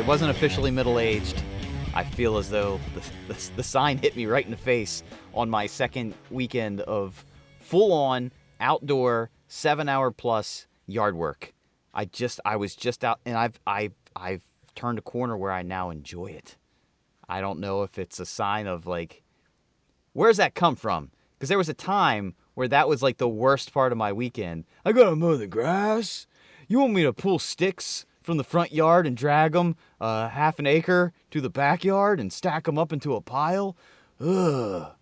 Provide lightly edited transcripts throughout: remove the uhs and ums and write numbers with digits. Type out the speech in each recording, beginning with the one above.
it wasn't officially middle-aged. I feel as though the sign hit me right in the face on my second weekend of full-on outdoor 7-hour plus yard work. I was just out, and I've turned a corner where I now enjoy it. I don't know if it's a sign of like, where's that come from? Because there was a time where that was like the worst part of my weekend. I gotta mow the grass. You want me to pull sticks from the front yard and drag them half an acre to the backyard and stack them up into a pile? Ugh.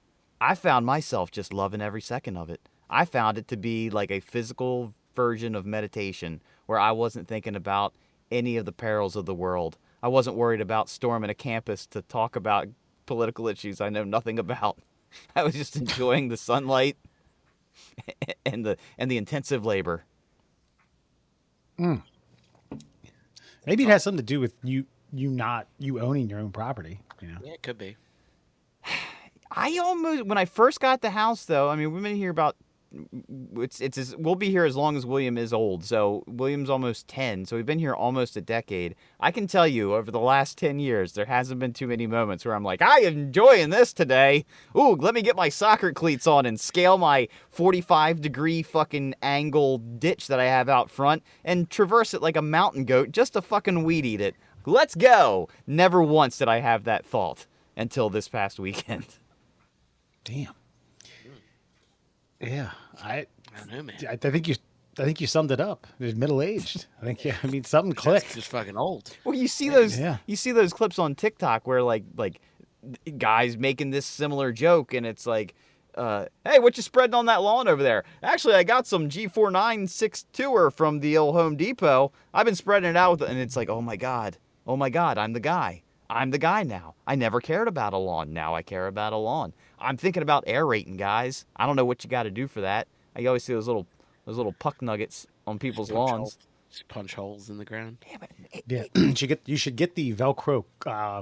I found myself just loving every second of it. I found it to be like a physical version of meditation where I wasn't thinking about any of the perils of the world. I wasn't worried about storming a campus to talk about political issues I know nothing about. I was just enjoying the sunlight and the intensive labor. Maybe it has something to do with you owning your own property. You know? Yeah, it could be. When I first got the house, though, I mean, we've been here about, we'll be here as long as William is old. So William's almost 10, so we've been here almost a decade. I can tell you, over the last 10 years, there hasn't been too many moments where I'm like, I am enjoying this today. Ooh, let me get my soccer cleats on and scale my 45-degree fucking angle ditch that I have out front and traverse it like a mountain goat just to fucking weed eat it. Let's go. Never once did I have that thought until this past weekend. Damn. Yeah, I don't know, man. I think you summed it up. It's middle aged. I mean, something clicked. Just fucking old. Well, you see those clips on TikTok where like guys making this similar joke, and it's like, hey, what you spreading on that lawn over there? Actually, I got some G4962er from the old Home Depot. I've been spreading it out, and it's like, oh my god, I'm the guy. I'm the guy now. I never cared about a lawn. Now I care about a lawn. I'm thinking about aerating, guys. I don't know what you got to do for that. I always see those little puck nuggets on people's lawns. Just punch holes in the ground. Damn it. Yeah, you should get the Velcro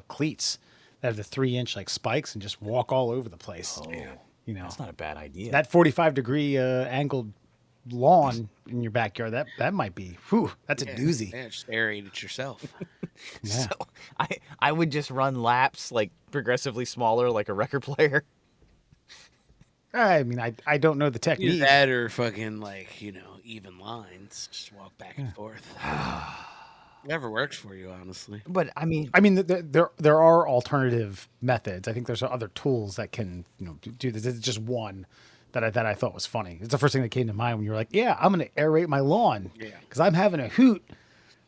cleats that have the 3-inch like spikes and just walk all over the place. Oh, you know, that's not a bad idea. That 45-degree angled lawn in your backyard, that might be, that's a doozy. Yeah, just aerate it yourself. Yeah. So I would just run laps like progressively smaller, like a record player. I mean, I don't know the technique. Either that or fucking like, even lines. Just walk back and forth. Whatever works for you, honestly. But I mean, there are alternative methods. I think there's other tools that can do this. It's just one that I thought was funny. It's the first thing that came to mind when you were like, yeah, I'm going to aerate my lawn because I'm having a hoot.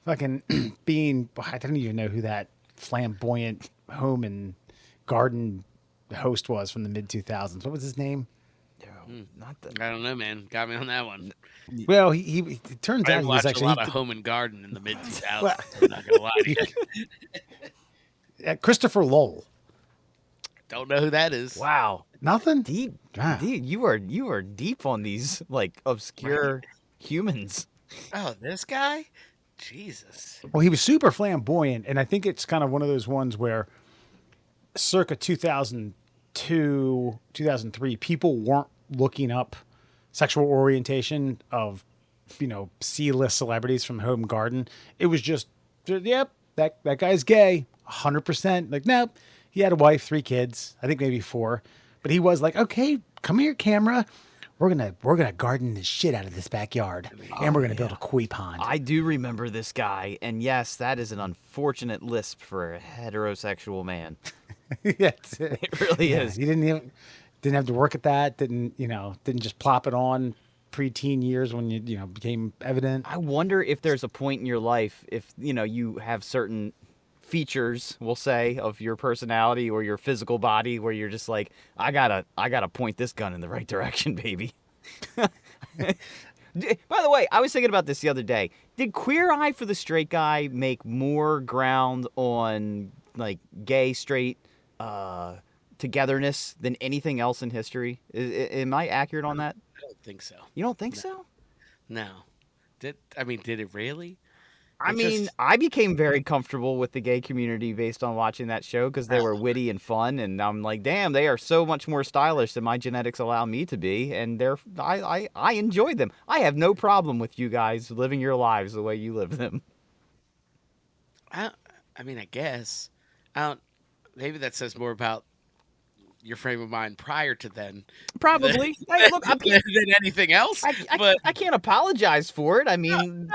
Fucking being, I don't even know who that flamboyant home and garden host was from the mid 2000s. What was his name? I don't know, man. Got me on that one. Well, he it turns out he was actually a lot of home and garden in the mid 2000s. I'm not gonna lie to you. Christopher Lowell. Don't know who that is. Wow, nothing deep, dude. You are deep on these like obscure humans. Oh, this guy. Jesus. Well, he was super flamboyant, and I think it's kind of one of those ones where circa 2002, 2003, people weren't looking up sexual orientation of, C-list celebrities from home garden. It was just, yep, that guy's gay, 100%. Like, nope, he had a wife, 3 kids, I think maybe 4. But he was like, okay, come here, camera. We're gonna garden the shit out of this backyard, and we're gonna build a koi pond. I do remember this guy, and yes, that is an unfortunate lisp for a heterosexual man. Yes, it really is. He didn't have to work at that. Didn't just plop it on pre-teen years when you became evident. I wonder if there's a point in your life if you have certain features, we'll say, of your personality or your physical body where you're just like, I gotta point this gun in the right direction, baby. By the way, I was thinking about this the other day. Did Queer Eye for the Straight Guy make more ground on like gay, straight togetherness than anything else in history? Am I accurate on that? I don't think so. You don't think so? No. Did it really? I became very comfortable with the gay community based on watching that show because they were witty and fun, and I'm like, damn, they are so much more stylish than my genetics allow me to be, and I enjoyed them. I have no problem with you guys living your lives the way you live them. I mean, I guess I don't. Maybe that says more about your frame of mind prior to then than, Probably. Hey, look, than anything else. But I can't apologize for it. I mean,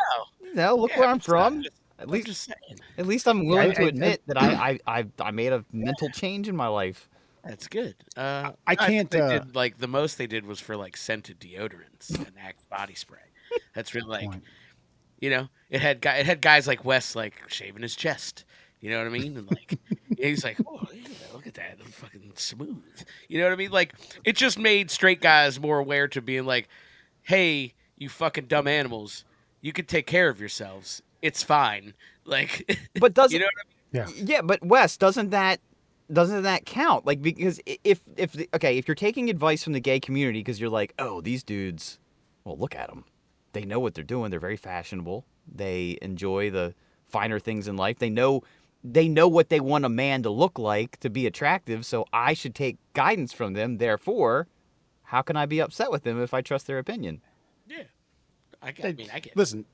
no, look yeah, where I'm from. At I'm least just saying. At least I'm Yeah, willing to admit that I made a mental change in my life. That's good. I I think can't. they did like the most they did was for like scented deodorants and Axe body spray. That's really like Point. it had guys like Wes like shaving his chest. You know what I mean? And like he's like, oh, yeah, look at that, I'm fucking smooth. You know what I mean? Like it just made straight guys more aware to being like, hey, you fucking dumb animals, you can take care of yourselves. It's fine. Like, But doesn't you know what I mean? Yeah. yeah, but Wes, doesn't that count? Like because if you're taking advice from the gay community because you're like, oh, these dudes, well, look at them. They know what they're doing. They're very fashionable. They enjoy the finer things in life. They know what they want a man to look like to be attractive, so I should take guidance from them. Therefore, how can I be upset with them if I trust their opinion? Yeah. I get it. Listen,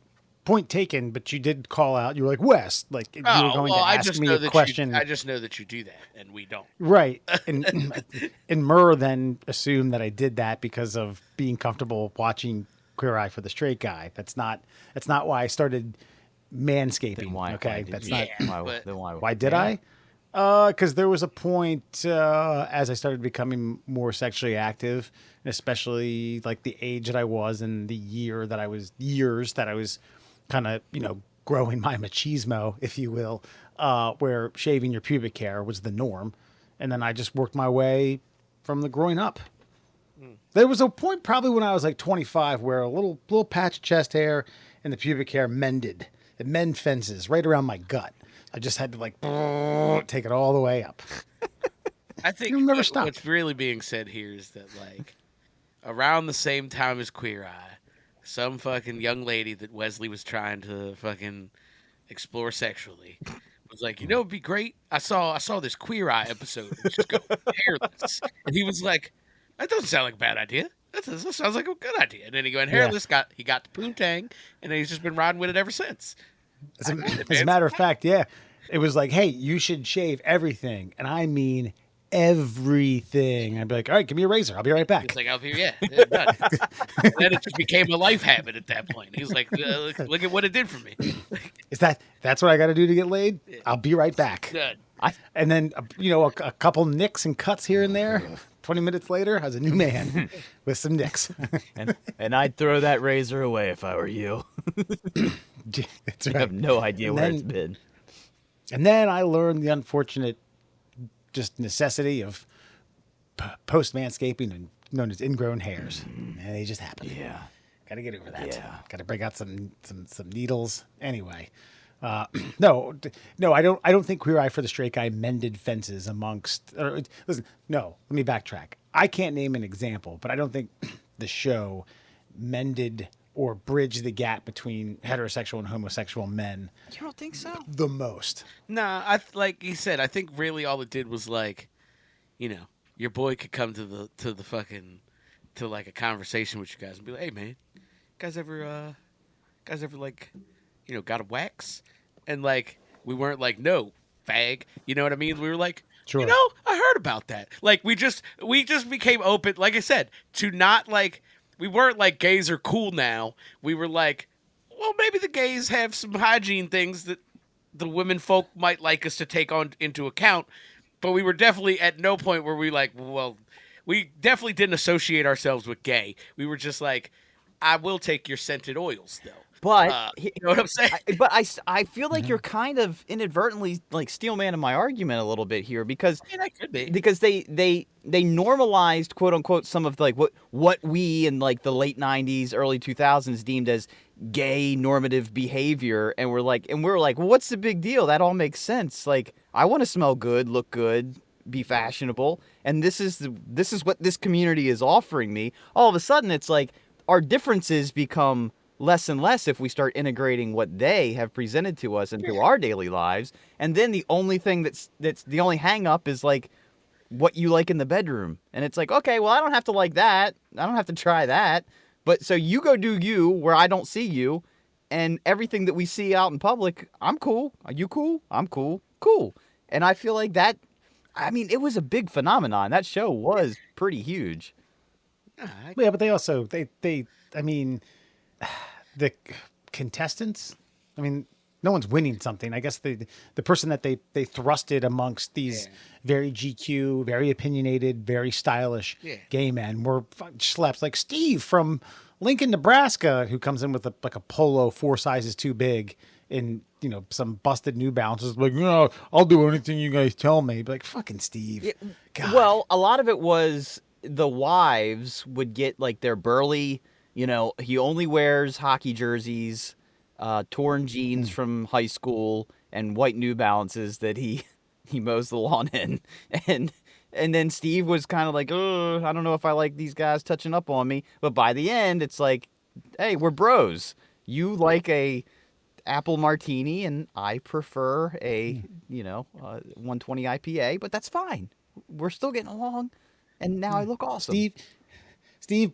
point taken, but you did call out. You were like, West, like you were going to ask me a question. I just know that you do that, and we don't. Right. And Murr then assumed that I did that because of being comfortable watching Queer Eye for the Straight Guy. That's not why I started manscaping. Then why? Okay. Why did That's you? not but- why did I? Because there was a point as I started becoming more sexually active, and especially like the age that I was and the years that I was kind of, growing my machismo, if you will, where shaving your pubic hair was the norm. And then I just worked my way from the growing up. There was a point probably when I was like 25 where a little patch of chest hair and the pubic hair mended. It mend fences right around my gut. I just had to like take it all the way up. I think It'll never stop. what's really being said here is that like around the same time as Queer Eye, some fucking young lady that Wesley was trying to fucking explore sexually was like, it'd be great. I saw this Queer Eye episode. Just go hairless, and he was like, that doesn't sound like a bad idea. That sounds like a good idea. And then he went hairless. He got the poontang, and then he's just been riding with it ever since. As a matter of fact, yeah, it was like, hey, you should shave everything, and I mean everything. I'd be like, all right, give me a razor. I'll be right back. It's like, I'll be, done. And then it just became a life habit at that point. He's like, look at what it did for me. That's what I got to do to get laid? I'll be right back. Done. And then, a couple nicks and cuts here and there. 20 minutes later, I was a new man with some nicks. And I'd throw that razor away if I were you. That's You right. have no idea where it's been. And then I learned the unfortunate just necessity of post-manscaping and known as ingrown hairs. And they just happen. Yeah. Got to get over that. Yeah. Got to break out some needles. Anyway, no, I don't think Queer Eye for the Straight Guy mended fences amongst. Listen, no, let me backtrack. I can't name an example, but I don't think the show mended or bridged the gap between heterosexual and homosexual men You don't think so? the most. Nah, like he said, I think really all it did was like, your boy could come to the fucking to like a conversation with you guys and be like, hey man, guys ever like, got a wax? And like we weren't like, no, fag. You know what I mean? We were like, Sure. I heard about that. Like we just became open, like I said, to not like, we weren't like gays are cool now. We were like, well, maybe the gays have some hygiene things that the women folk might like us to take on into account. But we were definitely at no point where we like, well, we definitely didn't associate ourselves with gay. We were just like, I will take your scented oils though. But You know what I'm saying? I feel like you're kind of inadvertently like steel man in my argument a little bit here because I mean, that could be. because they normalized quote unquote some of like what we in like the late 90s early 2000s deemed as gay normative behavior, and we're like well, what's the big deal? That all makes sense. Like I want to smell good, look good, be fashionable, and this is what this community is offering me. All of a sudden it's like our differences become less and less if we start integrating what they have presented to us into our daily lives. And then the only thing that's the only hang up is like what you like in the bedroom. And it's like, okay, well, I don't have to like that. I don't have to try that. But so you go do you where I don't see you. and everything that we see out in public, I'm cool. Are you cool? I'm cool. Cool. And I feel like that, I mean, it was a big phenomenon. That show was pretty huge. Yeah, but they also I mean, the contestants. I mean, no one's winning something. I guess the person that they thrusted amongst these very GQ, very opinionated, very stylish gay men were schleps like Steve from Lincoln, Nebraska, who comes in with a polo 4 sizes too big in some busted New Balances. Like, I'll do anything you guys tell me. But like, fucking Steve. God. Well, a lot of it was the wives would get like their burly. He only wears hockey jerseys, torn jeans from high school, and white New Balances that he mows the lawn in. And then Steve was kind of like, oh, I don't know if I like these guys touching up on me. But by the end, it's like, hey, we're bros. You like a apple martini, and I prefer a 120 IPA, but that's fine. We're still getting along, and now I look awesome. Steve,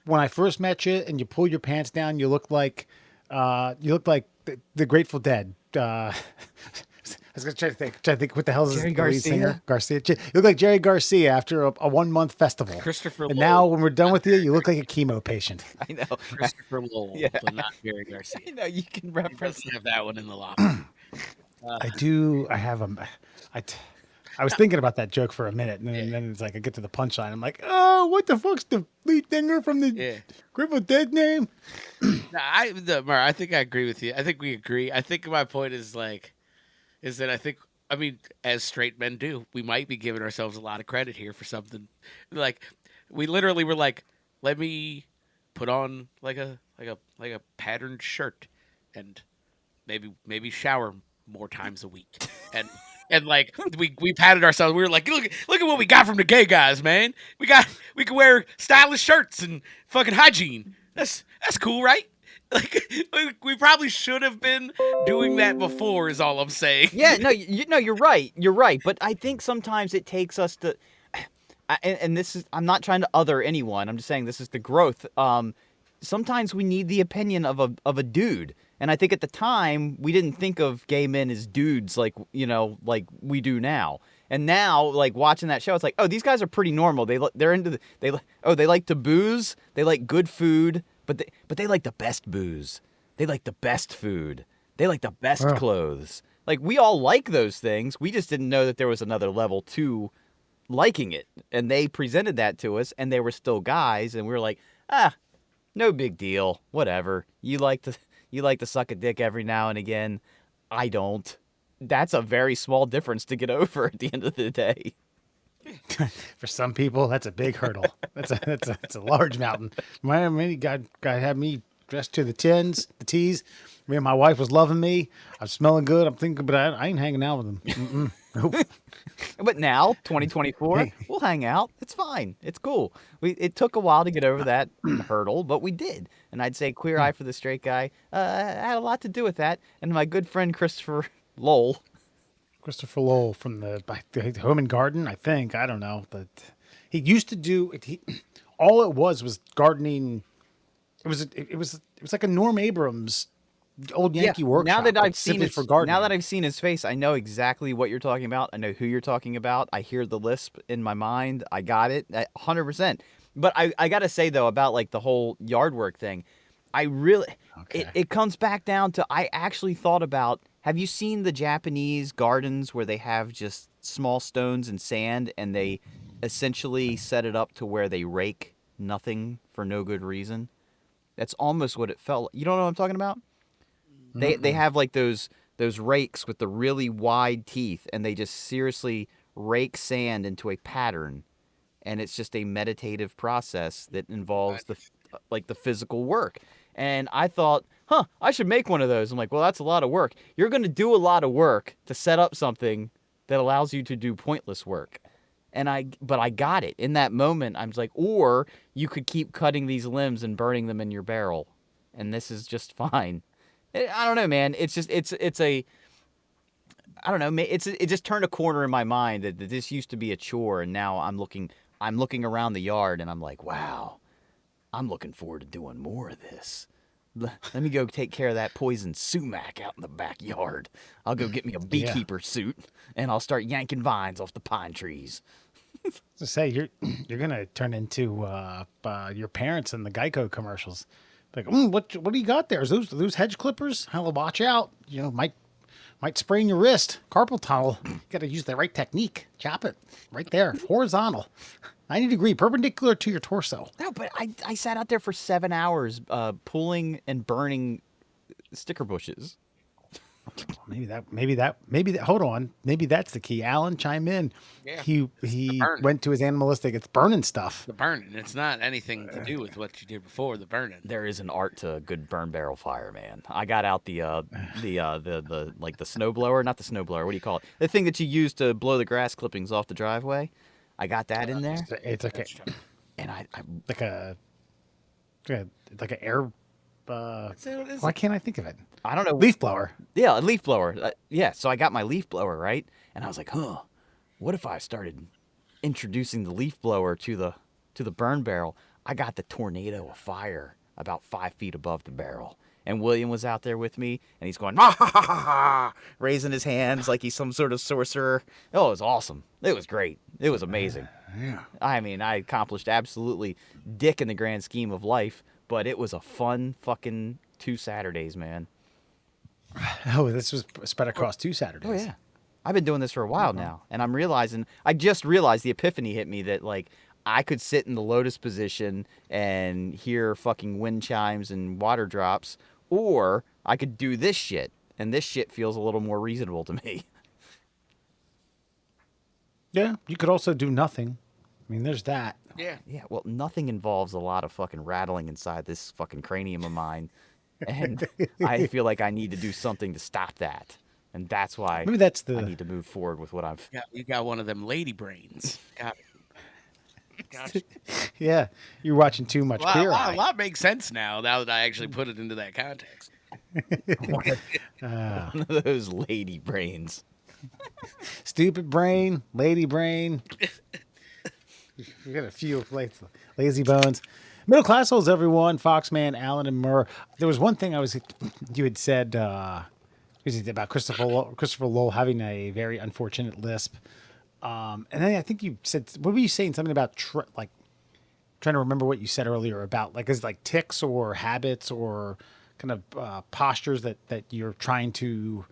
when I first met you and you pulled your pants down, you looked like the Grateful Dead. I was trying to think what the hell is Jerry the lead singer? Garcia? You look like Jerry Garcia after a 1 month festival. Christopher and Lowell. now when we're done with you, you look like a chemo patient. I know. Christopher Lowell, but not Jerry Garcia. I know you can He reference. doesn't have that one in the locker. I was thinking about that joke for a minute, and then it's like I get to the punchline. I'm like, oh, what the fuck's the lead singer from the Grateful Dead name? I think I agree with you. I think we agree. I think my point is that I mean, as straight men do, we might be giving ourselves a lot of credit here for something. Like, we literally were like, let me put on like a patterned shirt and maybe shower more times a week. And like we patted ourselves. We were like, look at what we got from the gay guys, man. We can wear stylish shirts and fucking hygiene. That's cool, right? Like, we probably should have been doing that before, is all I'm saying. Yeah, no, you're right. You're right. But I think sometimes it takes us to, and this is, I'm not trying to other anyone. I'm just saying this is the growth. Sometimes we need the opinion of a dude. And I think at the time we didn't think of gay men as dudes like like we do now. And now, like watching that show, it's like, oh, these guys are pretty normal. They're into they like to booze. They like good food. But they like the best booze. They like the best food. They like the best clothes. Like, we all like those things. We just didn't know that there was another level to liking it. And they presented that to us, and they were still guys, and we were like, no big deal. Whatever. You like to suck a dick every now and again. I don't. That's a very small difference to get over at the end of the day. For some people, that's a big hurdle. That's a large mountain. My God had me dressed to the T's. Me and my wife was loving me. I'm smelling good. I'm thinking, but I ain't hanging out with them. Nope. But now, 2024, we'll hang out. It's fine. It's cool. It took a while to get over that hurdle, but we did. And I'd say Queer Eye for the Straight Guy had a lot to do with that. And my good friend Christopher Lowell from the Home and Garden, I think. I don't know. But he used to do all it was gardening. It was like a Norm Abrams old Yankee workshop. Now that I've seen his face, I know exactly what you're talking about. I know who you're talking about. I hear the lisp in my mind. I got it 100%. But I got to say though about like the whole yard work thing, I really it comes back down to I actually thought about. Have you seen the Japanese gardens where they have just small stones and sand and they essentially set it up to where they rake nothing for no good reason? That's almost what it felt. You don't know what I'm talking about? They have like those rakes with the really wide teeth and they just seriously rake sand into a pattern, and it's just a meditative process that involves the physical work. And I thought, I should make one of those. I'm like, well, that's a lot of work. You're going to do a lot of work to set up something that allows you to do pointless work. But I got it. In that moment, I was like, or you could keep cutting these limbs and burning them in your barrel. And this is just fine. I don't know, man. It's just, I don't know. It just turned a corner in my mind that this used to be a chore. And now I'm looking around the yard and I'm like, wow, I'm looking forward to doing more of this. Let me go take care of that poison sumac out in the backyard. I'll go get me a beekeeper suit, and I'll start yanking vines off the pine trees. To say you're gonna turn into your parents in the Geico commercials. Like, what do you got there? Is those hedge clippers? Hell, watch out! You know, might sprain your wrist. Carpal tunnel. You got to use the right technique. Chop it right there, horizontal, 90 degree, perpendicular to your torso. No, but I sat out there for 7 hours pulling and burning sticker bushes. Maybe that. Hold on. Maybe that's the key. Alan, chime in. Yeah, he went to his animalistic. It's burning stuff. The burning. It's not anything to do with what you did before the burning. There is an art to a good burn barrel fire, man. I got out the like the snow blower, not the snow blower. What do you call it? The thing that you use to blow the grass clippings off the driveway. I got that in there. It's okay. And I like a air. Why can't I think of it? I don't know. Leaf blower. Yeah, a leaf blower. Yeah, so I got my leaf blower, right? And I was like, what if I started introducing the leaf blower to the burn barrel? I got the tornado of fire about 5 feet above the barrel. And William was out there with me, and he's going, ha, ha, ha, ha, ha, raising his hands like he's some sort of sorcerer. Oh, it was awesome. It was great. It was amazing. Yeah. I mean, I accomplished absolutely dick in the grand scheme of life, but it was a fun fucking 2 Saturdays, man. Oh, this was spread across 2 Saturdays. Oh, yeah. I've been doing this for a while now, and I just realized the epiphany hit me that, like, I could sit in the lotus position and hear fucking wind chimes and water drops, or I could do this shit, and this shit feels a little more reasonable to me. Yeah, you could also do nothing. I mean, there's that. Yeah. Yeah, well, nothing involves a lot of fucking rattling inside this fucking cranium of mine, and I feel like I need to do something to stop that. And that's why Maybe that's the. I need to move forward with what I've... You got one of them lady brains. Got it. Yeah, you're watching too much Queer A Eye. lot makes sense now that I actually put it into that context. One of those lady brains. Stupid brain, lady brain. We got a few lazy bones. Middle class holes, everyone. Foxman, Alan, and Murr. There was one thing you had said about Christopher Lowell having a very unfortunate lisp. And then I think you said, what were you saying? Something about trying to remember what you said earlier about is it like tics or habits or kind of postures that you're trying to,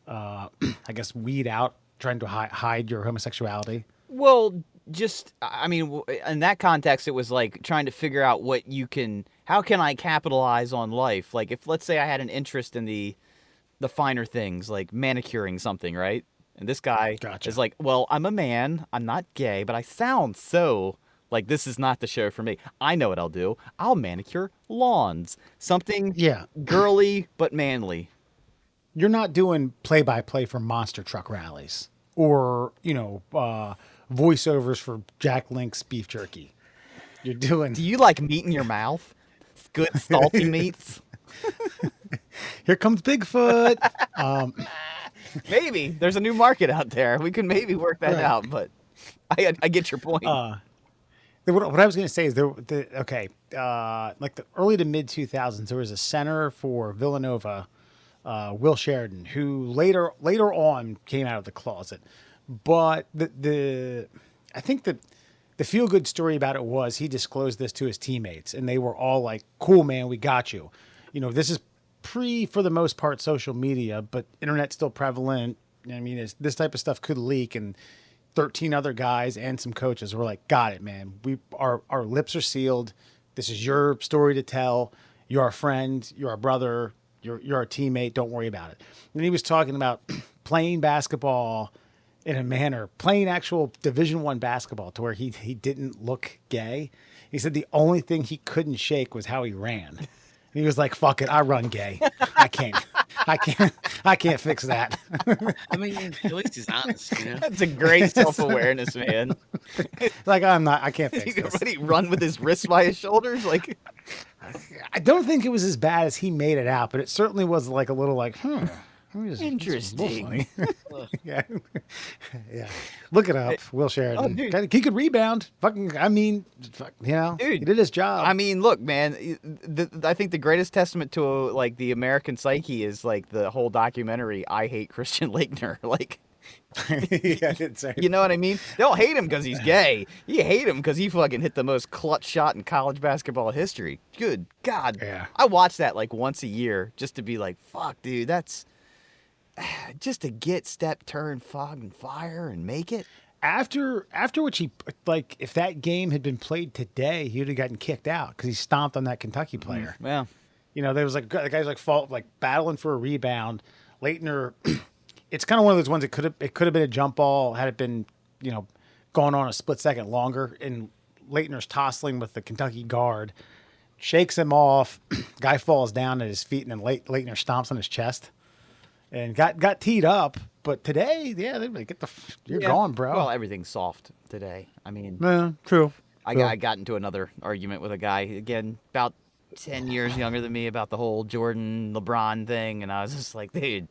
I guess, weed out, trying to hide your homosexuality? Well, I mean, in that context, it was like trying to figure out how can I capitalize on life? Like if, let's say I had an interest in the finer things, like manicuring something, right? And this guy is like, well, I'm a man, I'm not gay, but I sound so like this is not the show for me. I know what I'll do. I'll manicure lawns. Something girly but manly. You're not doing play-by-play for monster truck rallies or, voiceovers for Jack Link's beef jerky. You're doing... Do you like meat in your mouth? Good salty meats? Here comes Bigfoot. Maybe. There's a new market out there. We can maybe work that out, but I get your point. What I was going to say is like the early to mid 2000s, there was a center for Villanova, Will Sheridan, who later on came out of the closet. But I think that the feel good story about it was he disclosed this to his teammates, and they were all like, "Cool, man, we got you." This is for the most part, social media, but internet's still prevalent. I mean, this type of stuff could leak, and 13 other guys and some coaches were like, "Got it, man. Our lips are sealed. This is your story to tell. You're our friend. You're our brother. You're our teammate. Don't worry about it." And he was talking about playing basketball in a manner, playing actual Division I basketball to where he didn't look gay. He said the only thing he couldn't shake was how he ran. And he was like, "Fuck it, I run gay. I can't fix that." I mean, at least he's honest, That's a great self-awareness, man. Like, I can't fix this. What, he run with his wrists by his shoulders? Like, I don't think it was as bad as he made it out, but it certainly was like a little like, It's a little Interesting. funny. Yeah. Yeah. Look it up. Will Sheridan. dude. He could rebound. Fucking, I mean, he Dude, did his job. I mean, look, man. I think the greatest testament to like the American psyche is like the whole documentary "I Hate Christian Laettner." Like, Yeah, I didn't say. you know what I mean? They don't hate him because he's gay. You hate him because he fucking hit the most clutch shot in college basketball history. Good God. Yeah. I watch that like once a year just to be like, fuck, dude, that's just to get step, turn, fog, and fire and make it. After which he, like, if that game had been played today, he would have gotten kicked out because he stomped on that Kentucky player. Well, There was like the guys like battling for a rebound. Leitner, it's kind of one of those ones. It could have been a jump ball had it been gone on a split second longer. And Leitner's tossling with the Kentucky guard, shakes him off. Guy falls down at his feet, and then Leitner stomps on his chest, and got teed up. But today, yeah, they're like, you're gone, bro. Well, everything's soft today. I mean, Yeah, true. I got into another argument with a guy, again, about 10 years younger than me, about the whole Jordan LeBron thing. And I was just like, dude,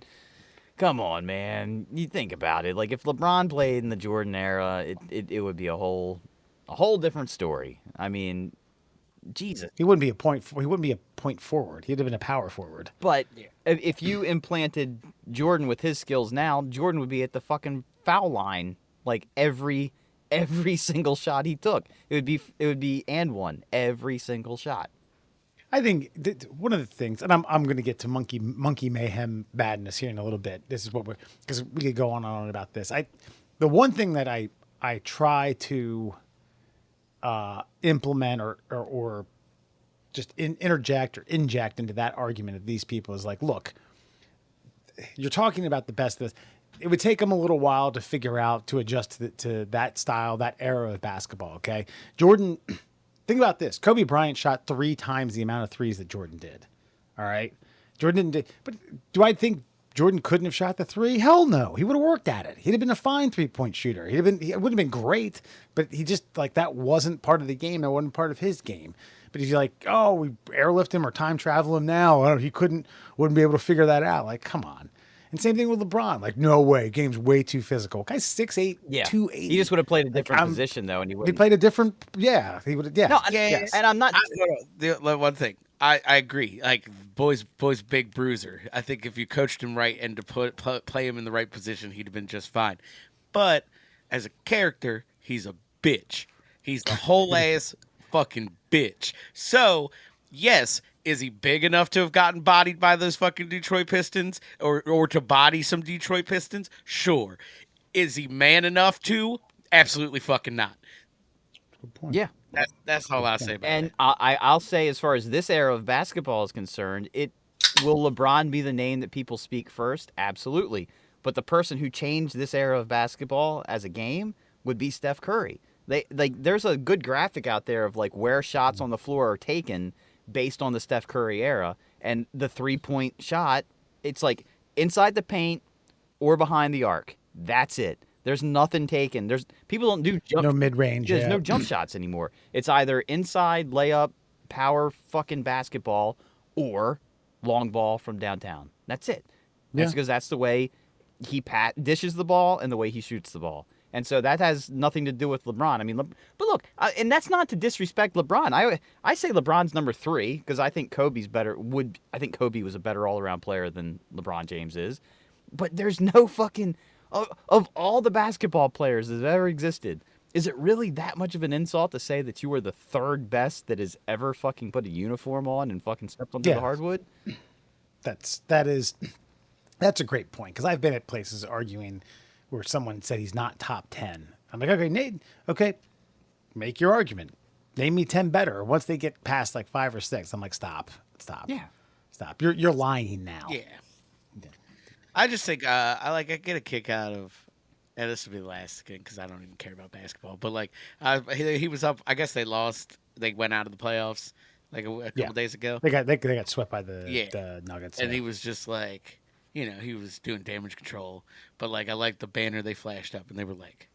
come on, man. You think about it. Like, if LeBron played in the Jordan era, it would be a whole different story. I mean, Jesus. He wouldn't be a point. He wouldn't be a point forward. He'd have been a power forward. But if you implanted Jordan with his skills now, Jordan would be at the fucking foul line like every single shot he took. It would be and one every single shot. I think one of the things, and I'm going to get to monkey mayhem badness here in a little bit. This is because we could go on and on about this. The one thing that I try to implement or just interject or inject into that argument of these people is like, look, you're talking about the best of this. It would take them a little while to figure out, to adjust to that style, that era of basketball. Okay. Jordan, think about this. Kobe Bryant shot 3 times the amount of threes that Jordan did. All right. Jordan didn't, but do I think Jordan couldn't have shot the 3? Hell no. He would have worked at it. He'd have been a fine 3-point shooter. He wouldn't have been great, but he just, like, that wasn't part of the game. That wasn't part of his game. But if you're like, oh, we airlift him or time travel him now, oh, he wouldn't be able to figure that out. Like, come on. And same thing with LeBron. Like, no way. Game's way too physical. Guy's 6'8", 280. He just would have played a different position, though, and he would. He played a different, he would have, yeah. No, yes. and I'm not. The one thing I agree. Like, boy's big bruiser. I think if you coached him right and to play him in the right position, he'd have been just fine. But as a character, he's a bitch. He's the whole ass fucking bitch. So, yes, is he big enough to have gotten bodied by those fucking Detroit Pistons or to body some Detroit Pistons? Sure. Is he man enough to? Absolutely fucking not. Good point. Yeah. That's all I'll say about it. And I'll say, as far as this era of basketball is concerned, will LeBron be the name that people speak first? Absolutely. But the person who changed this era of basketball as a game would be Steph Curry. There's a good graphic out there of like where shots on the floor are taken based on the Steph Curry era, and the 3-point shot, it's like inside the paint or behind the arc. That's it. There's nothing taken. People don't do no mid-range. There's no jump shots anymore. It's either inside layup, power fucking basketball, or long ball from downtown. That's it. That's because that's the way he dishes the ball and the way he shoots the ball. And so that has nothing to do with LeBron. I mean, but look, and that's not to disrespect LeBron. I say LeBron's number 3 because I think Kobe's better. I think Kobe was a better all-around player than LeBron James is. But there's no fucking of all the basketball players that have ever existed. Is it really that much of an insult to say that you were the 3rd best that has ever fucking put a uniform on and fucking stepped onto the hardwood? That's a great point, because I've been at places arguing where someone said he's not top 10. I'm like, okay, Nate, okay, make your argument. Name me 10 better. Once they get past like 5 or 6, I'm like, stop. Yeah. Stop. You're lying now. Yeah. I just think I get a kick out of, and this will be the last again because I don't even care about basketball. But like he was up. I guess they lost. They went out of the playoffs like a couple days ago. They got swept by the Nuggets. And he was just like, he was doing damage control. But like I liked the banner they flashed up, and they were like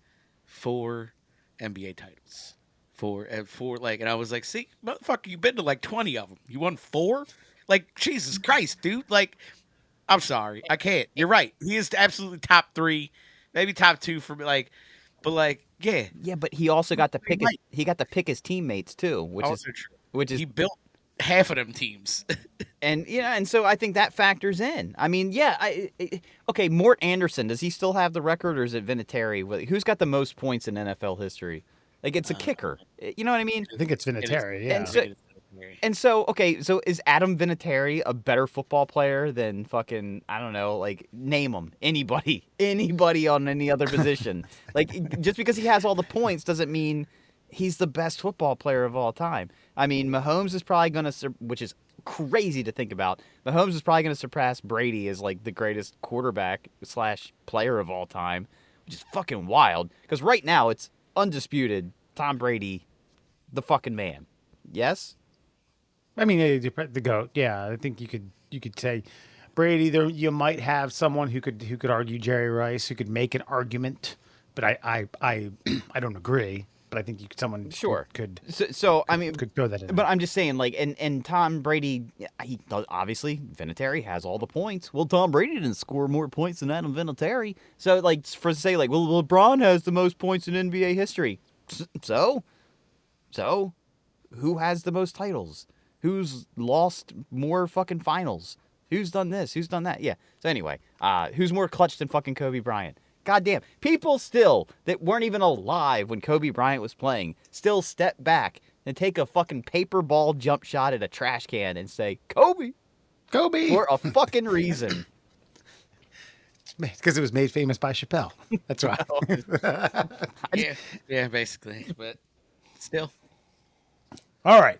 4 NBA titles. 4 like, and I was like, see, motherfucker, you've been to like 20 of them. You won 4? Like, Jesus Christ, dude. Like, I'm sorry, I can't. You're right. He is absolutely top 3, maybe top 2 for me. But yeah. Yeah, but he also got to pick Right. he got to pick his teammates too, Also true. which is He built half of them teams. and so I think that factors in. I mean, yeah, okay, Mort Anderson, does he still have the record, or is it Vinatieri? Who's got the most points in NFL history? Like, it's a kicker. You know what I mean? I think it's Vinatieri. Yeah. And so, okay, so is Adam Vinatieri a better football player than fucking, I don't know, like, name him. Anybody on any other position. Like, just because he has all the points doesn't mean he's the best football player of all time. I mean, Mahomes is probably going to, which is crazy to think about, Mahomes is probably going to surpass Brady as, like, the greatest quarterback / player of all time, which is fucking wild. Because right now, it's undisputed Tom Brady, the fucking man. Yes? I mean, the GOAT. Yeah, I think you could say Brady. There, you might have someone who could argue Jerry Rice, who could make an argument, but I don't agree. But I think someone sure could. So I mean, could throw that in. But I'm just saying, like, and Tom Brady, he obviously Vinatieri has all the points. Well, Tom Brady didn't score more points than Adam Vinatieri. So, like, for say, like, well, LeBron has the most points in NBA history. So, who has the most titles? Who's lost more fucking finals? Who's done this? Who's done that? Yeah. So anyway, who's more clutch than fucking Kobe Bryant? Goddamn. People still that weren't even alive when Kobe Bryant was playing still step back and take a fucking paper ball jump shot at a trash can and say, Kobe. For a fucking reason. Because it was made famous by Chappelle. That's why. Yeah, basically. But still. All right.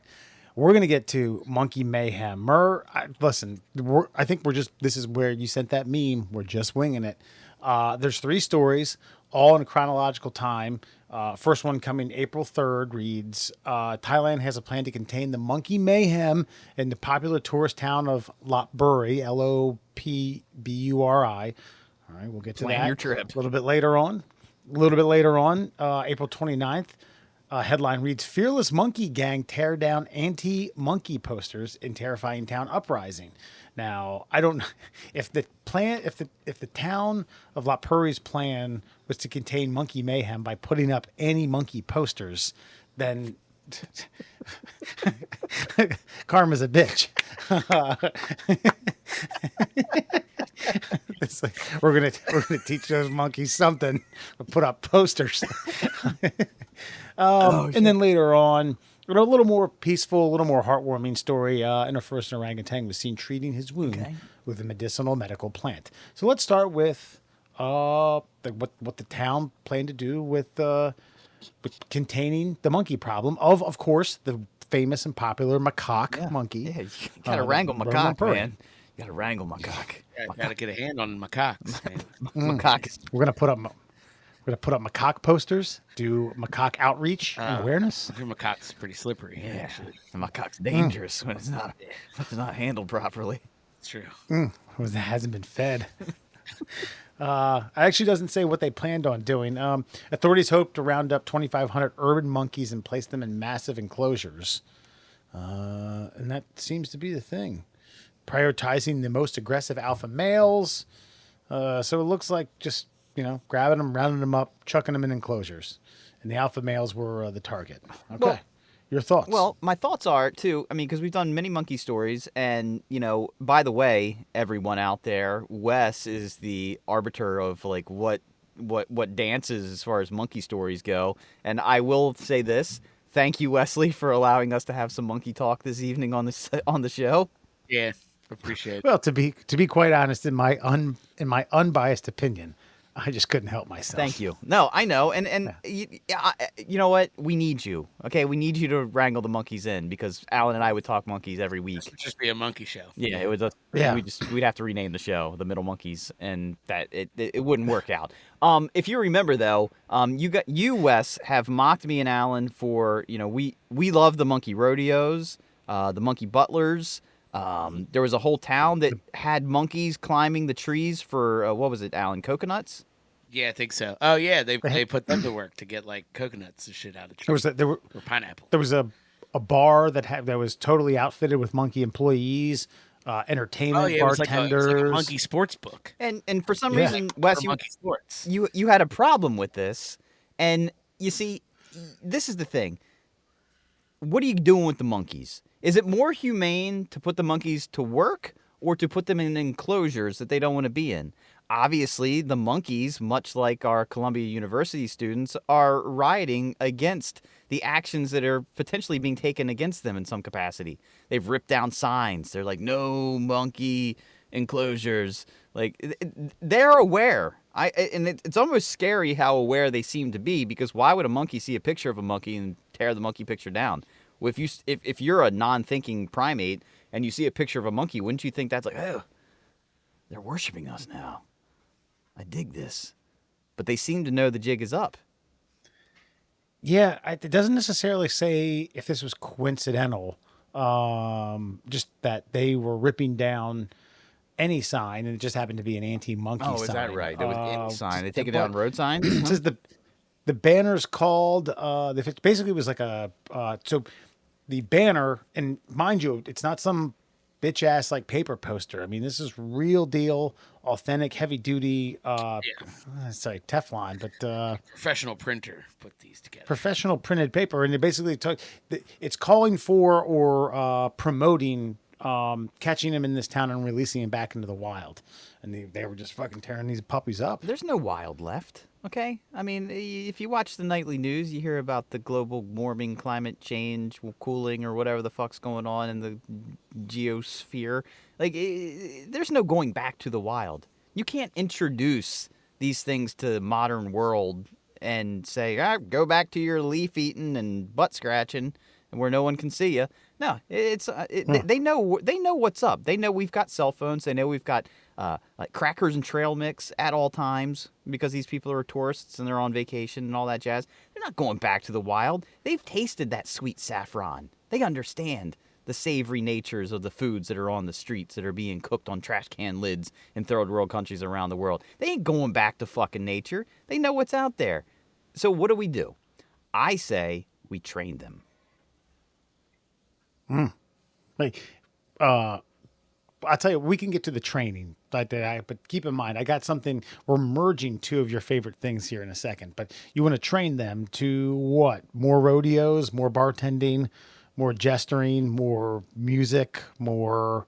We're going to get to Monkey Mayhem. Listen, I think this is where you sent that meme. We're just winging it. There's 3 stories, all in chronological time. First one coming April 3rd reads, Thailand has a plan to contain the Monkey Mayhem in the popular tourist town of Lopburi, Lopburi. All right, we'll get to Plan your that trip. a little bit later on. April 29th. Headline reads, Fearless Monkey Gang tear down anti-monkey posters in terrifying town uprising. Now, I don't know if the town of Lopburi's plan was to contain monkey mayhem by putting up anti-monkey posters, then karma's a bitch. It's like, we're gonna teach those monkeys something. We'll put up posters. And then later on, a little more peaceful, a little more heartwarming story. And a first orangutan was seen treating his wound with a medicinal medical plant. So let's start with what the town planned to do with containing the monkey problem of course, the famous and popular macaque monkey. Yeah, you gotta wrangle macaque, man. You gotta wrangle macaque. Gotta get a hand on macaques, man. Macaque. We're gonna put up macaque posters, do macaque outreach and awareness. Your macaque's pretty slippery. Yeah, Actually, the macaque's dangerous when it's not handled properly. it's true. It hasn't been fed. Actually doesn't say what they planned on doing. Authorities hope to round up 2,500 urban monkeys and place them in massive enclosures. And that seems to be the thing. Prioritizing the most aggressive alpha males. So it looks like just, grabbing them, rounding them up, chucking them in enclosures. And the alpha males were the target. Okay. Well, your thoughts? Well, my thoughts are, too, I mean, because we've done many monkey stories, and, by the way, everyone out there, Wes is the arbiter of, like, what dances as far as monkey stories go. And I will say this, thank you, Wesley, for allowing us to have some monkey talk this evening on the show. Yeah, appreciate it. Well, to be quite honest, in my unbiased opinion, I just couldn't help myself. Thank you. No, I know, and you know what? We need you. Okay, we need you to wrangle the monkeys in because Alan and I would talk monkeys every week. This would just be a monkey show. Yeah, it would. We'd have to rename the show the Middle Monkeys, and that it wouldn't work out. If you remember though, you Wes have mocked me and Alan for we love the monkey rodeos, the monkey butlers. There was a whole town that had monkeys climbing the trees for what was it, Alan? Coconuts? Yeah, I think so. Oh yeah, they put them to work to get like coconuts and shit out of trees. Or pineapple. There was a bar that was totally outfitted with monkey employees. entertainment it was like bartenders. a monkey sports book. And for some Yeah. reason, Wes, For monkey sports. you had a problem with this, and you see, this is the thing. What are you doing with the monkeys? Is it more humane to put the monkeys to work or to put them in enclosures that they don't want to be in? Obviously, the monkeys, much like our Columbia University students, are rioting against the actions that are potentially being taken against them in some capacity. They've ripped down signs. They're like, no monkey enclosures. Like, they're aware. It's almost scary how aware they seem to be, because why would a monkey see a picture of a monkey and tear the monkey picture down? Well, if you're a non-thinking primate and you see a picture of a monkey, wouldn't you think that's like, oh, they're worshiping us now? I dig this. But they seem to know the jig is up. Yeah, it doesn't necessarily say if this was coincidental, just that they were ripping down any sign, and it just happened to be an anti-monkey sign. Oh, is that right? There was any sign. They take it down road signs? It says the banner's called, it basically was like so the banner, and mind you, it's not some bitch ass like paper poster. I mean, this is real deal, authentic, heavy duty, it's like Teflon, but Professional printer put these together. professional printed paper, and it basically it's calling for or promoting catching him in this town and releasing him back into the wild. And they were just fucking tearing these puppies up. There's no wild left, okay? I mean, if you watch the nightly news, you hear about the global warming, climate change, cooling, or whatever the fuck's going on in the geosphere. Like, there's no going back to the wild. You can't introduce these things to the modern world and say, go back to your leaf eating and butt scratching and where no one can see you. No, they know what's up. They know we've got cell phones. They know we've got like crackers and trail mix at all times because these people are tourists and they're on vacation and all that jazz. They're not going back to the wild. They've tasted that sweet saffron. They understand the savory natures of the foods that are on the streets that are being cooked on trash can lids in third world countries around the world. They ain't going back to fucking nature. They know what's out there. So what do? I say we train them. Like, I'll tell you, we can get to the training, but keep in mind, I got something. We're merging two of your favorite things here in a second, but you want to train them to what? More rodeos, more bartending, more gesturing, more music, more,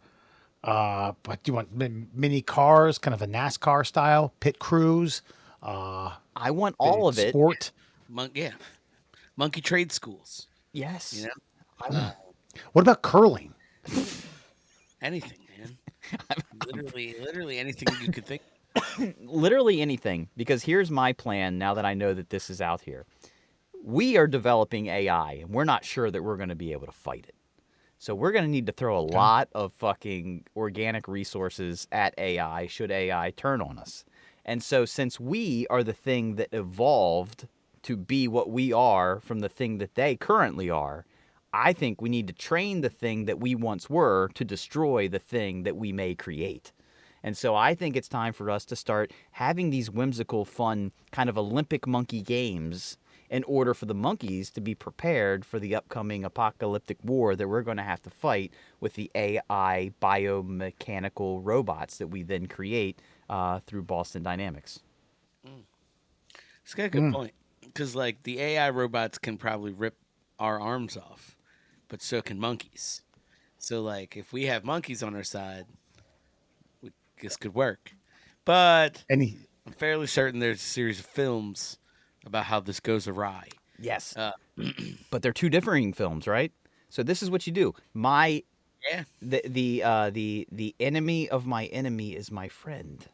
what do you want? Mini cars, kind of a NASCAR style, pit crews. I want all of it. Sport. Monkey trade schools. Yes. You know? What about curling? Anything, man. literally anything you could think. Literally anything, because here's my plan now that I know that this is out here. We are developing AI, and we're not sure that we're going to be able to fight it. So we're going to need to throw a lot of fucking organic resources at AI should AI turn on us. And so since we are the thing that evolved to be what we are from the thing that they currently are, I think we need to train the thing that we once were to destroy the thing that we may create. And so I think it's time for us to start having these whimsical, fun, kind of Olympic monkey games in order for the monkeys to be prepared for the upcoming apocalyptic war that we're going to have to fight with the AI biomechanical robots that we then create through Boston Dynamics. It's got a good point. Because, like, the AI robots can probably rip our arms off, but so can monkeys. So, like, if we have monkeys on our side, this could work. But I'm fairly certain there's a series of films about how this goes awry. Yes. But they're two differing films, right? So this is what you do. The enemy of my enemy is my friend.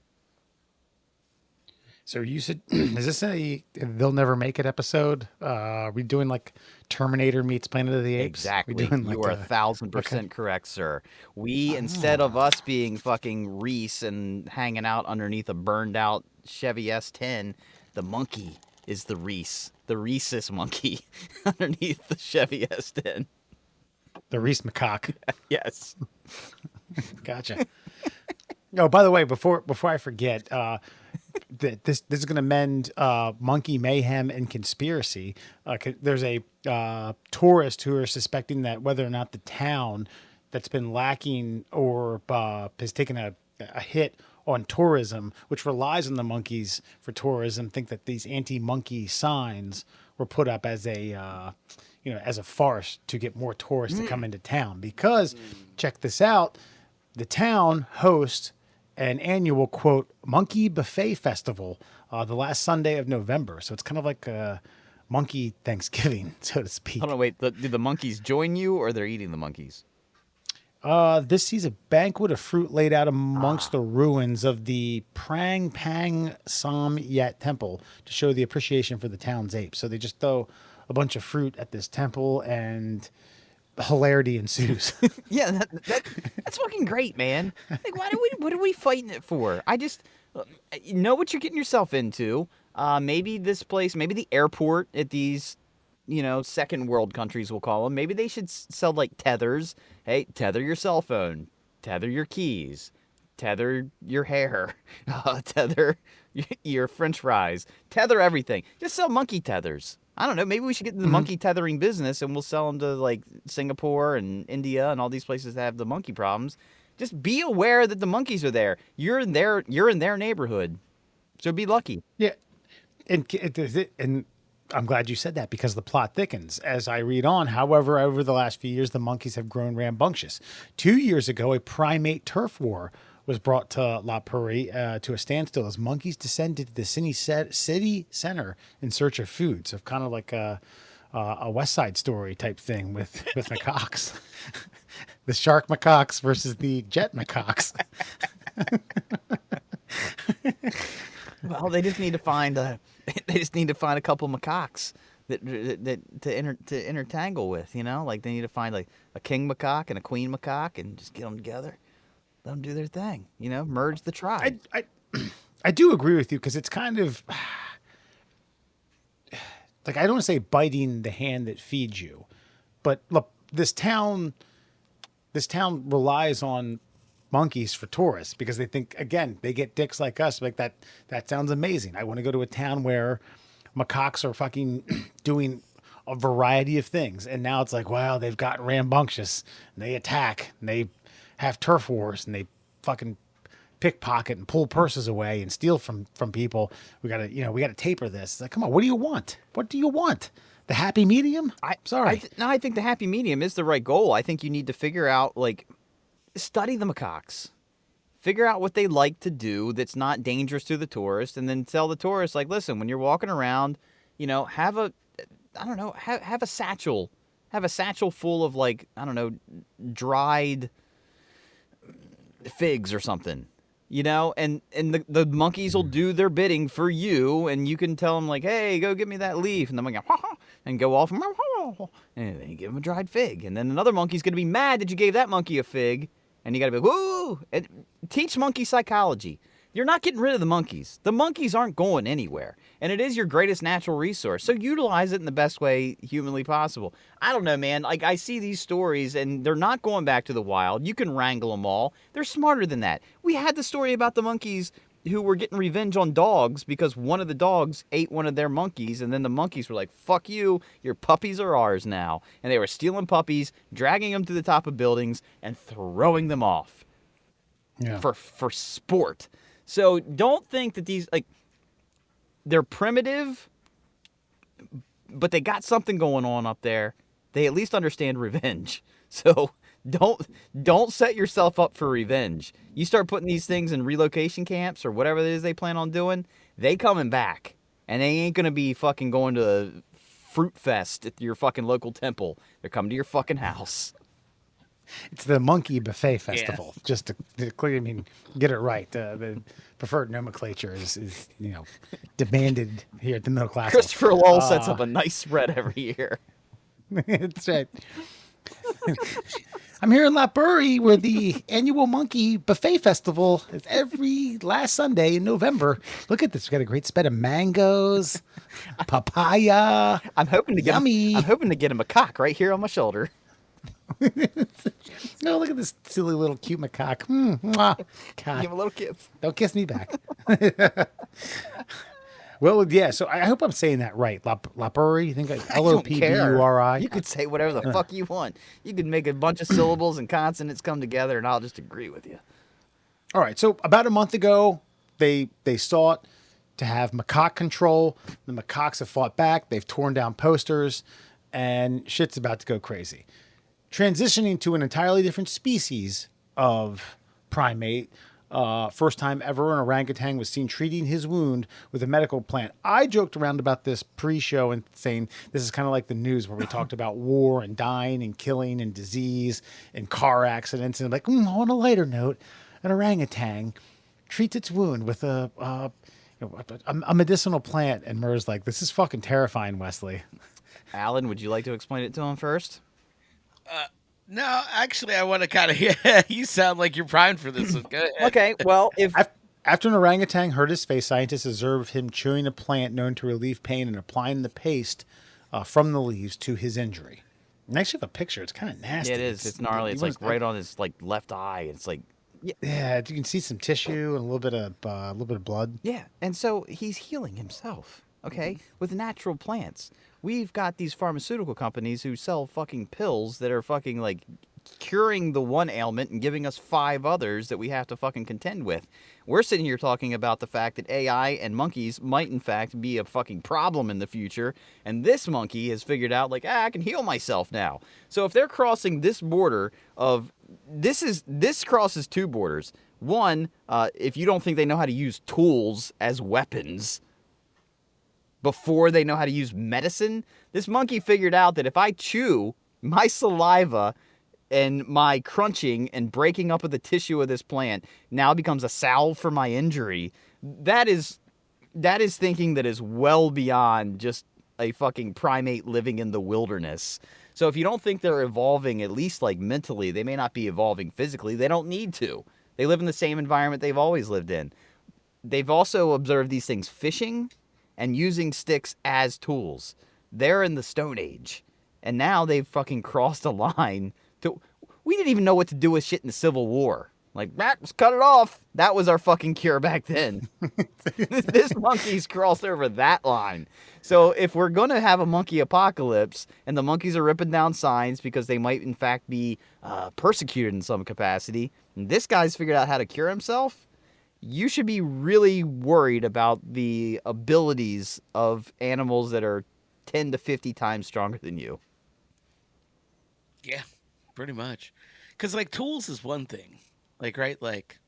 So you said, is this a They'll Never Make It episode? Are we doing like Terminator meets Planet of the Apes? Exactly. Doing You are 1,000% correct, sir. Instead of us being fucking Reese and hanging out underneath a burned out Chevy S10, the monkey is the Reese. The Rhesus monkey underneath the Chevy S10. The Reese macaque. Yes. Gotcha. No, by the way, before I forget, this is going to mend monkey mayhem and conspiracy. There's a tourist who are suspecting that whether or not the town that's been lacking or has taken a hit on tourism, which relies on the monkeys for tourism, think that these anti-monkey signs were put up as a as a farce to get more tourists to come into town. Because check this out, the town hosts an annual quote monkey buffet festival the last Sunday of November. So it's kind of like a monkey Thanksgiving, so to speak. Hold on, wait. Do the monkeys join you, or they're eating the monkeys? This sees a banquet of fruit laid out amongst the ruins of the Prang Pang Sam Yat temple to show the appreciation for the town's apes. So they just throw a bunch of fruit at this temple and hilarity ensues. Yeah, that's fucking great, man. Like, what are we fighting it for? I just you know what you're getting yourself into. Maybe this place, maybe the airport at these, second world countries, we'll call them. Maybe they should sell like tethers. Hey, tether your cell phone, tether your keys, tether your hair, tether your French fries, tether everything. Just sell monkey tethers. I don't know. Maybe we should get into the monkey tethering business, and we'll sell them to like Singapore and India and all these places that have the monkey problems. Just be aware that the monkeys are there. You're in their neighborhood, so be lucky. Yeah, and I'm glad you said that, because the plot thickens as I read on. However, over the last few years, the monkeys have grown rambunctious. 2 years ago, a primate turf war was brought to La Prairie to a standstill as monkeys descended to the city center in search of food. So kind of like a West Side Story type thing with macaques. The shark macaques versus the jet macaques. Well, they just need to find a couple macaques that to intertangle with. Like they need to find like a king macaque and a queen macaque and just get them together. Let them do their thing, merge the tribe. I do agree with you, because it's kind of like, I don't want to say biting the hand that feeds you, but look, this town relies on monkeys for tourists because they think, again, they get dicks like us. Like that sounds amazing. I want to go to a town where macaques are fucking doing a variety of things. And now it's like, wow, they've gotten rambunctious and they attack and they have turf wars and they fucking pickpocket and pull purses away and steal from people. We gotta taper this. It's like, come on, what do you want? What do you want? The happy medium? I think the happy medium is the right goal. I think you need to figure out, like, study the macaques. Figure out what they like to do that's not dangerous to the tourist, and then tell the tourist, like, listen, when you're walking around, have a satchel. Have a satchel full of, like, dried figs or something. And the monkeys will do their bidding for you, and you can tell them, like, hey, go get me that leaf, and then go, and go off, and then you give them a dried fig, and then another monkey's going to be mad that you gave that monkey a fig, and you got to be like, woo, and teach monkey psychology. You're not getting rid of the monkeys. The monkeys aren't going anywhere, and it is your greatest natural resource, so utilize it in the best way humanly possible. I don't know, man. Like, I see these stories, and they're not going back to the wild. You can wrangle them all. They're smarter than that. We had the story about the monkeys who were getting revenge on dogs because one of the dogs ate one of their monkeys, and then the monkeys were like, fuck you, your puppies are ours now. And they were stealing puppies, dragging them to the top of buildings, and throwing them off for sport. So don't think that these, like, they're primitive, but they got something going on up there. They at least understand revenge. So don't set yourself up for revenge. You start putting these things in relocation camps or whatever it is they plan on doing, they coming back. And they ain't going to be fucking going to a fruit fest at your fucking local temple. They're coming to your fucking house. It's the monkey buffet festival. Yeah. Just to clear, get it right. The preferred nomenclature is demanded here at the middle class. Christopher Lowell sets up a nice spread every year. That's right. I'm here in La Prairie, where the annual monkey buffet festival is every last Sunday in November. Look at this. We got a great spread of mangoes, papaya. I'm hoping to get him a cock right here on my shoulder. No, look at this silly little cute macaque. God. Give him a little kiss. Don't kiss me back. Well, yeah. So I hope I'm saying that right. Lopuri, you think I don't Lopburi? You could say whatever the fuck you want. You could make a bunch of syllables and consonants come together, and I'll just agree with you. All right. So about a month ago, they sought to have macaque control. The macaques have fought back. They've torn down posters, and shit's about to go crazy. Transitioning to an entirely different species of primate. First time ever an orangutan was seen treating his wound with a medical plant. I joked around about this pre-show and saying this is kind of like the news where we talked about war and dying and killing and disease and car accidents. And like, on a lighter note, an orangutan treats its wound with a medicinal plant. And Murr's like, this is fucking terrifying, Wesley. Alan, would you like to explain it to him first? No, actually, I want to kind of. You sound like you're primed for this. So go ahead. Okay, well, After an orangutan hurt his face, scientists observed him chewing a plant known to relieve pain and applying the paste from the leaves to his injury. And I actually have a picture. It's kind of nasty. Yeah, it is. It's gnarly. It's like right on his like left eye. It's like yeah, you can see some tissue and a little bit of blood. yeah, and so he's healing himself. Okay, with natural plants. We've got these pharmaceutical companies who sell fucking pills that are fucking like curing the one ailment and giving us 5 others that we have to fucking contend with. We're sitting here talking about the fact that AI and monkeys might in fact be a fucking problem in the future, and this monkey has figured out like, I can heal myself now. So if they're crossing this border of this crosses 2 borders. One, if you don't think they know how to use tools as weapons before they know how to use medicine, this monkey figured out that if I chew my saliva and my crunching and breaking up of the tissue of this plant now becomes a salve for my injury. That is thinking that is well beyond just a fucking primate living in the wilderness. So if you don't think they're evolving, at least like mentally, they may not be evolving physically. They don't need to. They live in the same environment they've always lived in. They've also observed these things fishing and using sticks as tools. They're in the Stone Age. And now they've fucking crossed a line to... We didn't even know what to do with shit in the Civil War. Like, let's cut it off. That was our fucking cure back then. This monkey's crossed over that line. So if we're going to have a monkey apocalypse and the monkeys are ripping down signs because they might in fact be persecuted in some capacity, and this guy's figured out how to cure himself, you should be really worried about the abilities of animals that are 10 to 50 times stronger than you. Yeah, pretty much. Because, like, tools is one thing. Like, right? Like,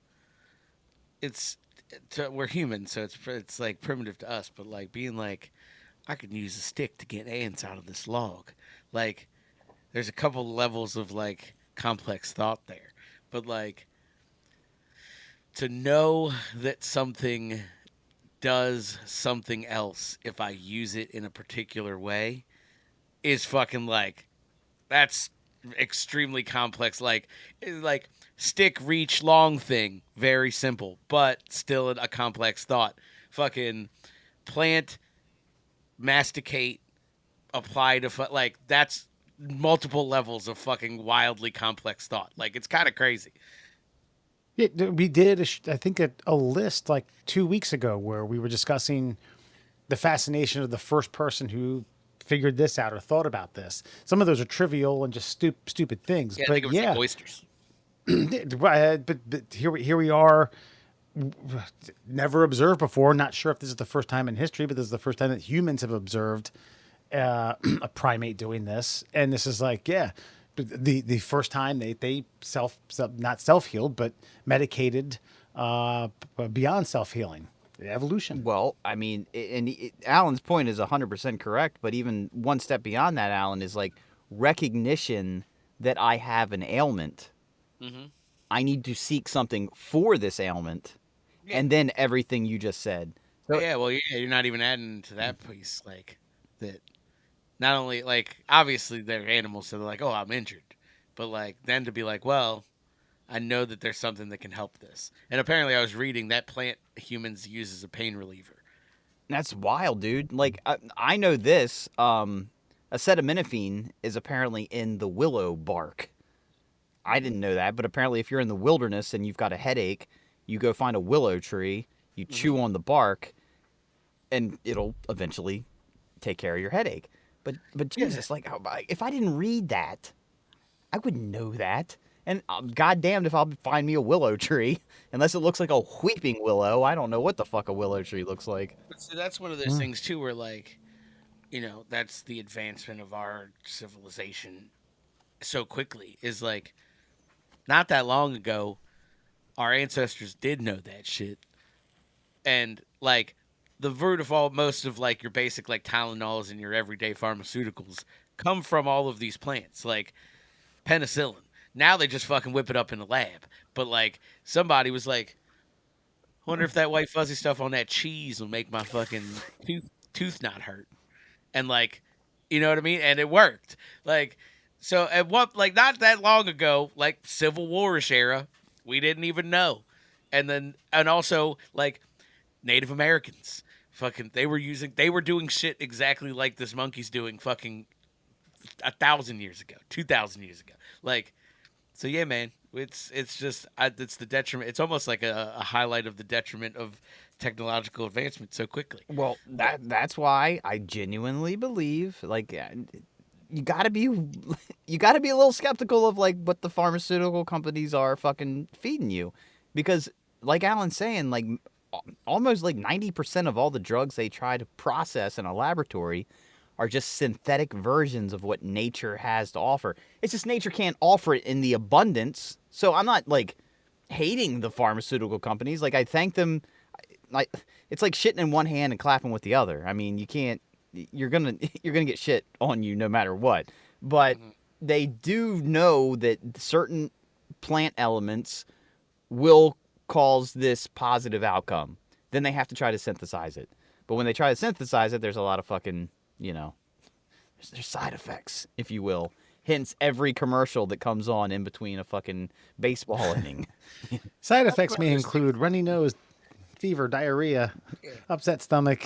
we're humans, so it's like primitive to us. But, like, being like, I could use a stick to get ants out of this log. Like, there's a couple levels of, like, complex thought there. But, like, to know that something does something else if I use it in a particular way is fucking like, that's extremely complex. Like stick, reach, long thing, very simple, but still a complex thought. Fucking plant, masticate, apply to like that's multiple levels of fucking wildly complex thought. Like it's kind of crazy. Yeah, we did, I think, a list like 2 weeks ago where we were discussing the fascination of the first person who figured this out or thought about this. Some of those are trivial and just stupid things. Yeah, but I think it was like oysters. but here we are, never observed before. Not sure if this is the first time in history, but this is the first time that humans have observed a primate doing this. And this is like, yeah. The first time they not self-healed, but medicated beyond self-healing. Evolution. Well, I mean, Alan's point is 100% correct, but even one step beyond that, Alan, is like recognition that I have an ailment. Mm-hmm. I need to seek something for this ailment, and then everything you just said. So, you're not even adding to that piece, like that. Not only, like, obviously they're animals, so they're like, oh, I'm injured. But, like, then to be like, well, I know that there's something that can help this. And apparently I was reading that plant humans use as a pain reliever. That's wild, dude. Like, I know this. Acetaminophen is apparently in the willow bark. I didn't know that, but apparently if you're in the wilderness and you've got a headache, you go find a willow tree, you chew on the bark, and it'll eventually take care of your headache. But Jesus, like, if I didn't read that, I wouldn't know that. And goddamned if I'll find me a willow tree, unless it looks like a weeping willow. I don't know what the fuck a willow tree looks like. But see, that's one of those things too, where like, that's the advancement of our civilization so quickly. Is like, not that long ago, our ancestors did know that shit, and like, the root of most of like your basic like Tylenols and your everyday pharmaceuticals come from all of these plants, like penicillin. Now they just fucking whip it up in the lab. But like, somebody was like, wonder if that white fuzzy stuff on that cheese will make my fucking tooth not hurt. And like, you know what I mean? And it worked. Like, so at what, like, not that long ago, like Civil War-ish era, we didn't even know. And also like Native Americans, fucking, they were doing shit exactly like this monkey's doing fucking 1,000 years ago, 2,000 years ago. Like, so yeah, man, it's the detriment. It's almost like a highlight of the detriment of technological advancement so quickly. Well, that's why I genuinely believe, like, you gotta be a little skeptical of like what the pharmaceutical companies are fucking feeding you, because like Alan's saying, like almost like 90% of all the drugs they try to process in a laboratory are just synthetic versions of what nature has to offer. It's just nature can't offer it in the abundance. So I'm not like hating the pharmaceutical companies. Like, I thank them. Like, it's like shitting in one hand and clapping with the other. I mean, you can't. You're gonna get shit on you no matter what. But they do know that certain plant elements will cause this positive outcome. Then they have to try to synthesize it. But when they try to synthesize it, there's a lot of fucking, there's side effects, if you will. Hence every commercial that comes on in between a fucking baseball inning. Side effects may include runny nose, fever, diarrhea, upset stomach,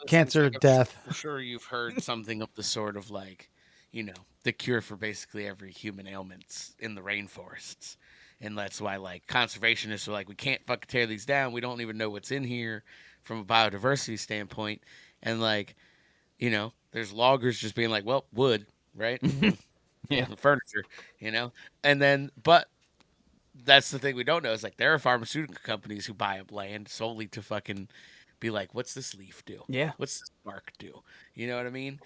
cancer, death. For sure, you've heard something of the sort of like, the cure for basically every human ailments in the rainforests. And that's why like conservationists are like, we can't fucking tear these down. We don't even know what's in here from a biodiversity standpoint. And like, there's loggers just being like, well, wood, right? Yeah. Furniture, and then, but that's the thing we don't know is like, there are pharmaceutical companies who buy up land solely to fucking be like, what's this leaf do? Yeah. What's this bark do? You know what I mean?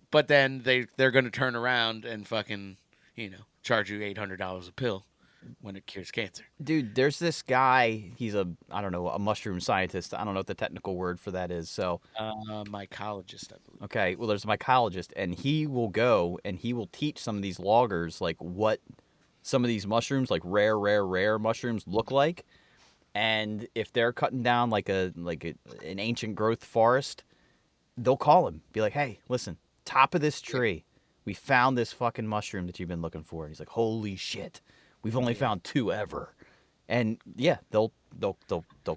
But then they're going to turn around and fucking, charge you $800 a pill when it cures cancer. Dude, there's this guy. He's a mushroom scientist. I don't know what the technical word for that is. So, mycologist, I believe. Okay, well, there's a mycologist, and he will go and he will teach some of these loggers like what some of these mushrooms, like rare mushrooms, look like. And if they're cutting down like an ancient growth forest, they'll call him, be like, "Hey, listen, top of this tree, we found this fucking mushroom that you've been looking for." And he's like, "Holy shit, we've only found 2 ever." And yeah, they'll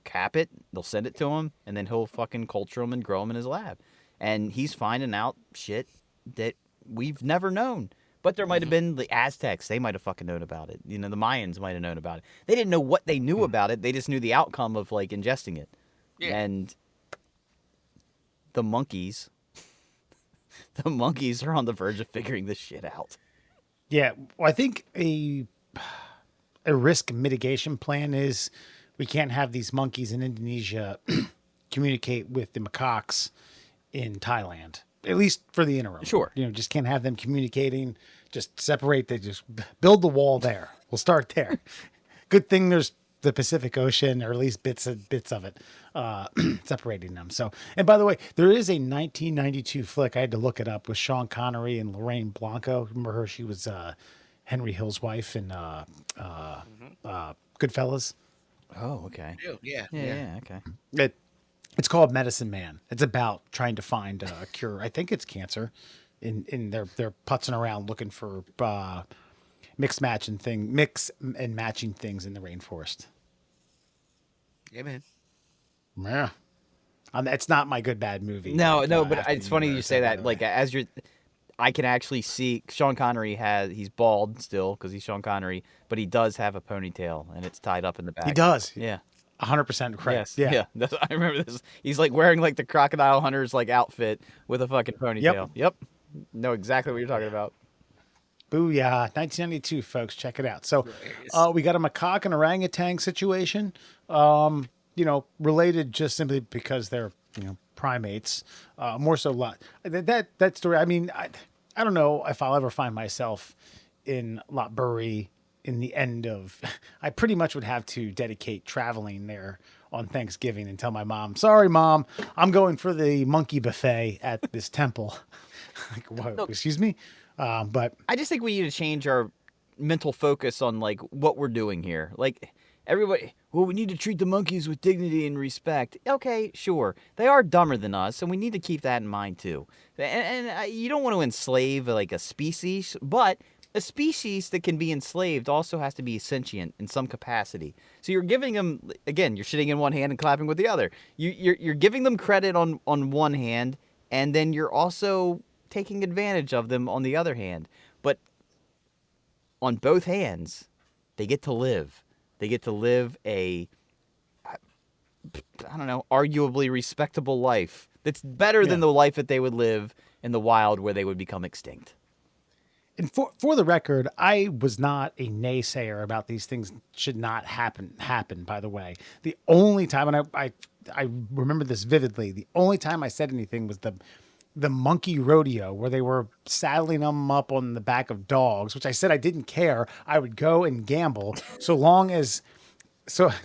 cap it, they'll send it to him, and then he'll fucking culture them and grow them in his lab. And he's finding out shit that we've never known. But there might have been the Aztecs. They might have fucking known about it. The Mayans might have known about it. They didn't know what they knew about it. They just knew the outcome of, like, ingesting it. Yeah. And the monkeys are on the verge of figuring this shit out. Yeah. Well, I think a risk mitigation plan is we can't have these monkeys in Indonesia communicate with the macaques in Thailand, at least for the interim. Sure. Just can't have them communicating, just separate. They just build the wall there. We'll start there. Good thing there's the Pacific Ocean, or at least bits of it, separating them. So, and by the way, there is a 1992 flick. I had to look it up with Sean Connery and Lorraine Blanco. Remember her? She was Henry Hill's wife in Goodfellas. Oh, okay. Yeah. Okay. It's called Medicine Man. It's about trying to find a cure. I think it's cancer. In they're putzing around looking for mix and matching things in the rainforest. Yeah, man. Yeah. It's not my good bad movie. No, but it's funny you say that. Like, I can actually see Sean Connery he's bald still because he's Sean Connery, but he does have a ponytail and it's tied up in the back. He does. Yeah. 100% correct. Yes. Yeah. I remember this. He's like wearing like the crocodile hunter's like outfit with a fucking ponytail. Yep. Know exactly what you're talking about. Booyah. 1992, folks. Check it out. So Hilarious. we got a macaque and orangutan situation, related just simply because they're, primates. More so that story. I mean, I don't know if I'll ever find myself in Lotbury in the end of, I pretty much would have to dedicate traveling there on Thanksgiving and tell my mom, sorry, Mom, I'm going for the monkey buffet at this temple. Like, whoa, Look, excuse me? But I just think we need to change our mental focus on like what we're doing here. Like everybody, well, we need to treat the monkeys with dignity and respect. Okay, sure. They are dumber than us, and we need to keep that in mind too. And you don't want to enslave like a species, but a species that can be enslaved also has to be sentient in some capacity. So you're giving them, again, you're shitting in one hand and clapping with the other. You're giving them credit on one hand, and then you're also taking advantage of them on the other hand. But on both hands, they get to live. They get to live a, I don't know, arguably respectable life that's better than the life that they would live in the wild where they would become extinct. And for the record, I was not a naysayer about these things should not happen, by the way. The only time, and I remember this vividly, the only time I said anything was the monkey rodeo where they were saddling them up on the back of dogs, which I said I didn't care. I would go and gamble so long as,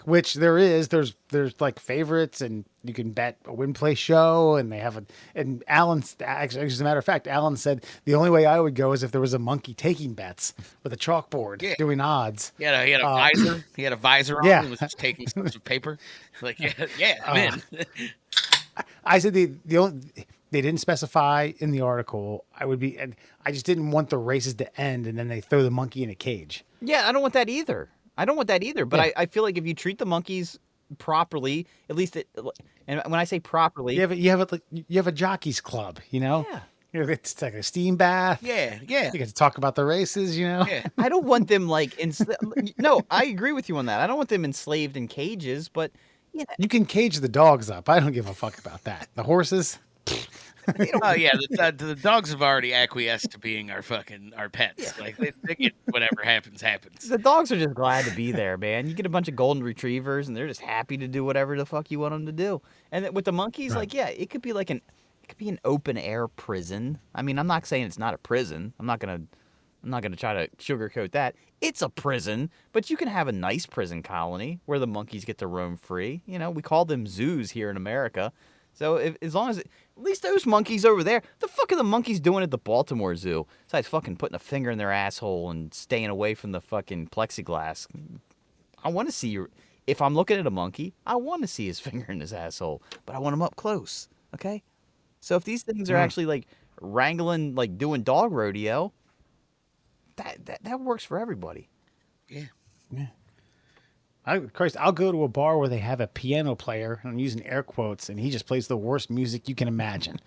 which there's like favorites, and you can bet a win play show, and they have and Alan's actually, as a matter of fact, Alan said the only way I would go is if there was a monkey taking bets with a chalkboard doing odds. He had a visor. He had a visor on. He was just taking slips of paper. Like, I'm in. I said the only, they didn't specify in the article. I just didn't want the races to end and then they throw the monkey in a cage. Yeah, I don't want that either. But I feel like if you treat the monkeys properly, at least, and when I say properly, you have a jockeys club, Yeah. It's like a steam bath. Yeah. You get to talk about the races, Yeah. I don't want them like, no, I agree with you on that. I don't want them enslaved in cages, but you can cage the dogs up. I don't give a fuck about that. The horses. Oh yeah, the dogs have already acquiesced to being our pets. Yeah. Like they get whatever happens. The dogs are just glad to be there, man. You get a bunch of golden retrievers, and they're just happy to do whatever the fuck you want them to do. And with the monkeys, right. It could be an open air prison. I mean, I'm not saying it's not a prison. I'm not gonna try to sugarcoat that. It's a prison, but you can have a nice prison colony where the monkeys get to roam free. We call them zoos here in America. So as long as at least those monkeys over there, the fuck are the monkeys doing at the Baltimore Zoo? Besides fucking putting a finger in their asshole and staying away from the fucking plexiglass. I want to see if I'm looking at a monkey, I want to see his finger in his asshole, but I want him up close. Okay. So if these things are actually like wrangling, like doing dog rodeo, that works for everybody. Yeah. I'll go to a bar where they have a piano player, and I'm using air quotes, and he just plays the worst music you can imagine.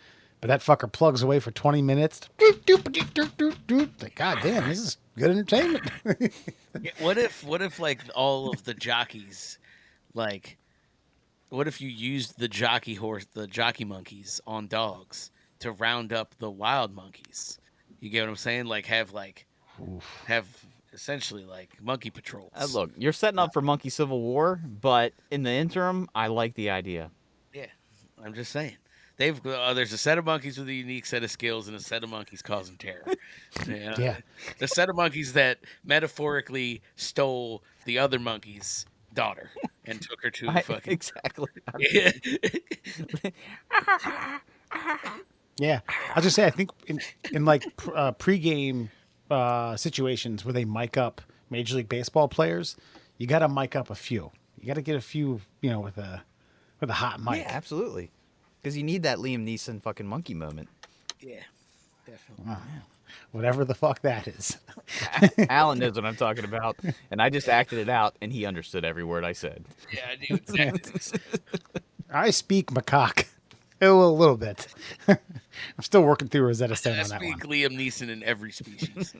But that fucker plugs away for 20 minutes. Like, God damn, this is good entertainment. What if like all of the jockeys, like, what if you used the jockey monkeys on dogs to round up the wild monkeys? You get what I'm saying? Like have essentially like monkey patrols. Look, you're setting up for monkey civil war, but in the interim, I like the idea. Yeah, I'm just saying. There's a set of monkeys with a unique set of skills and a set of monkeys causing terror. Yeah. The set of monkeys that metaphorically stole the other monkey's daughter and took her to fucking... Exactly. Yeah. Yeah. I'll just say, I think in like pregame situations where they mic up Major League Baseball players, you got to mic up a few. You got to get a few, with a hot mic. Yeah, absolutely. Because you need that Liam Neeson fucking monkey moment. Yeah, definitely. Whatever the fuck that is. Alan knows what I'm talking about, and I just acted it out, and he understood every word I said. Yeah, I do exactly. I speak macaque. A little bit. I'm still working through Rosetta Stone on that one. I speak Liam Neeson in every species.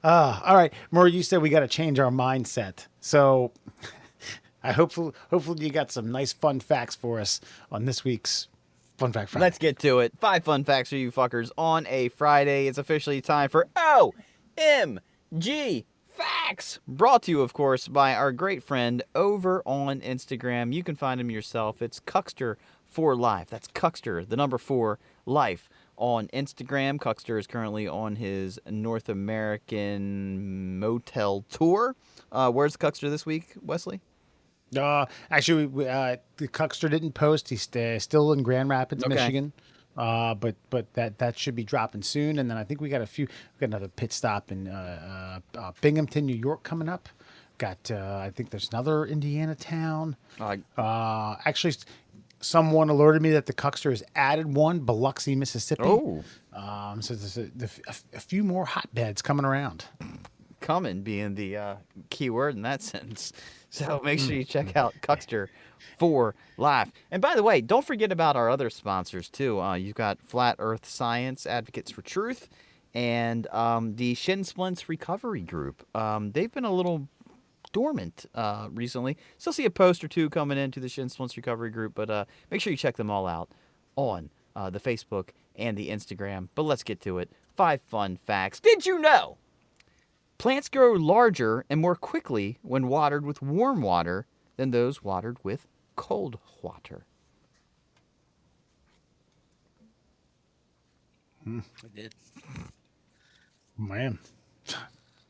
All right, Maury, you said we got to change our mindset. So hopefully you got some nice fun facts for us on this week's Fun Fact Friday. Let's get to it. 5 fun facts for you fuckers on a Friday. It's officially time for OMG Facts. Brought to you, of course, by our great friend over on Instagram. You can find him yourself. It's Cuckster for Life. That's Cuckster, the number 4 Life on Instagram. Cuckster is currently on his North American motel tour. Where's Cuckster this week, Wesley? Actually, the Cuckster didn't post. He's still in Grand Rapids, Okay. Michigan. But that should be dropping soon. And then I think we got another pit stop in Binghamton, New York coming up. Got I think there's another Indiana town. Actually, someone alerted me that the Cuckster has added one, Biloxi, Mississippi. Oh. So there's a few more hotbeds coming around. Coming being the key word in that sentence. So make sure you check out Cuckster for Life. And by the way, don't forget about our other sponsors too. You've got Flat Earth Science Advocates for Truth and the Shin Splints Recovery Group. They've been a little dormant recently. Still see a post or two coming into the Shin Splints Recovery Group, but make sure you check them all out on the Facebook and the Instagram. But let's get to it. 5 fun facts. Did you know plants grow larger and more quickly when watered with warm water than those watered with cold water? I did. Man,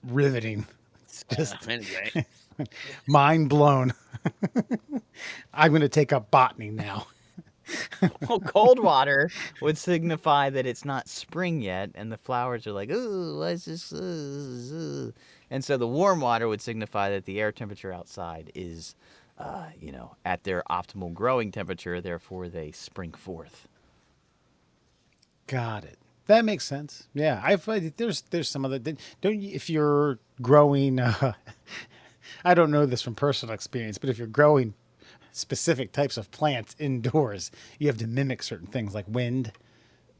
riveting. Anyway. Mind blown. I'm going to take up botany now. Well, cold water would signify that it's not spring yet, and the flowers are like, ooh, what's this? And so the warm water would signify that the air temperature outside is, at their optimal growing temperature. Therefore, they spring forth. Got it. That makes sense. Yeah, there's some other. Don't you, if you're growing? I don't know this from personal experience, but if you're growing specific types of plants indoors, you have to mimic certain things like wind,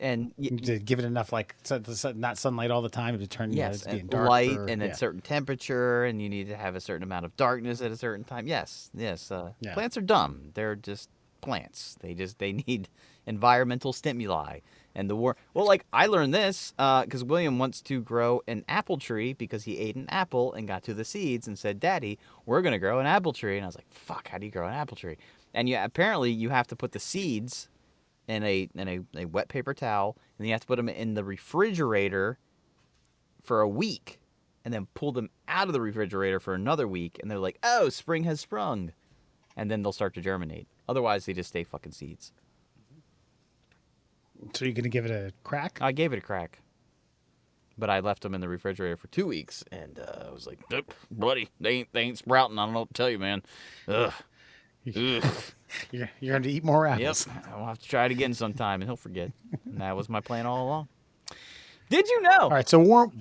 And to give it enough not sunlight all the time to turn yes, it being and dark. light and at certain temperature, and you need to have a certain amount of darkness at a certain time. Yes. Yeah. Plants are dumb. They're just plants. They need environmental stimuli. And I learned this because William wants to grow an apple tree because he ate an apple and got to the seeds and said, "Daddy, we're gonna grow an apple tree." And I was like, "Fuck, how do you grow an apple tree?" And apparently you have to put the seeds in a wet paper towel, and you have to put them in the refrigerator for a week, and then pull them out of the refrigerator for another week, and they're like, "Oh, spring has sprung," and then they'll start to germinate. Otherwise, they just stay fucking seeds. So you're gonna give it a crack? I gave it a crack, but I left them in the refrigerator for 2 weeks, and I was like, "Nope, buddy, they ain't sprouting. I don't know what to tell you, man." Ugh. You're going to eat more apples. Yep, I'll have to try it again sometime, and he'll forget. And that was my plan all along. Did you know? All right, so warm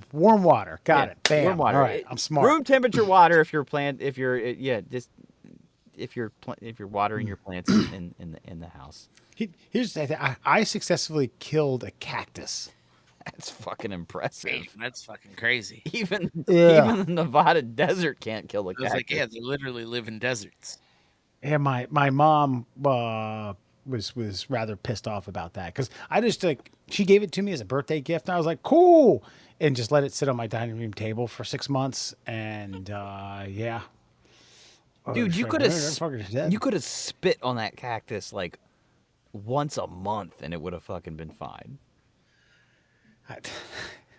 water. Got it. Bam. Warm water. All right, I'm smart. Room temperature water if you're watering your plants in the house. Here's the thing. I successfully killed a cactus. That's fucking impressive. That's fucking crazy. Even Yeah. the Nevada desert can't kill a I was cactus. like, yeah, they literally live in deserts. Yeah, my mom was rather pissed off about that because I just she gave it to me as a birthday gift, and I was like, cool, and just let it sit on my dining room table for 6 months, and yeah. Dude, you could have have spit on that cactus like once a month, and it would have fucking been fine.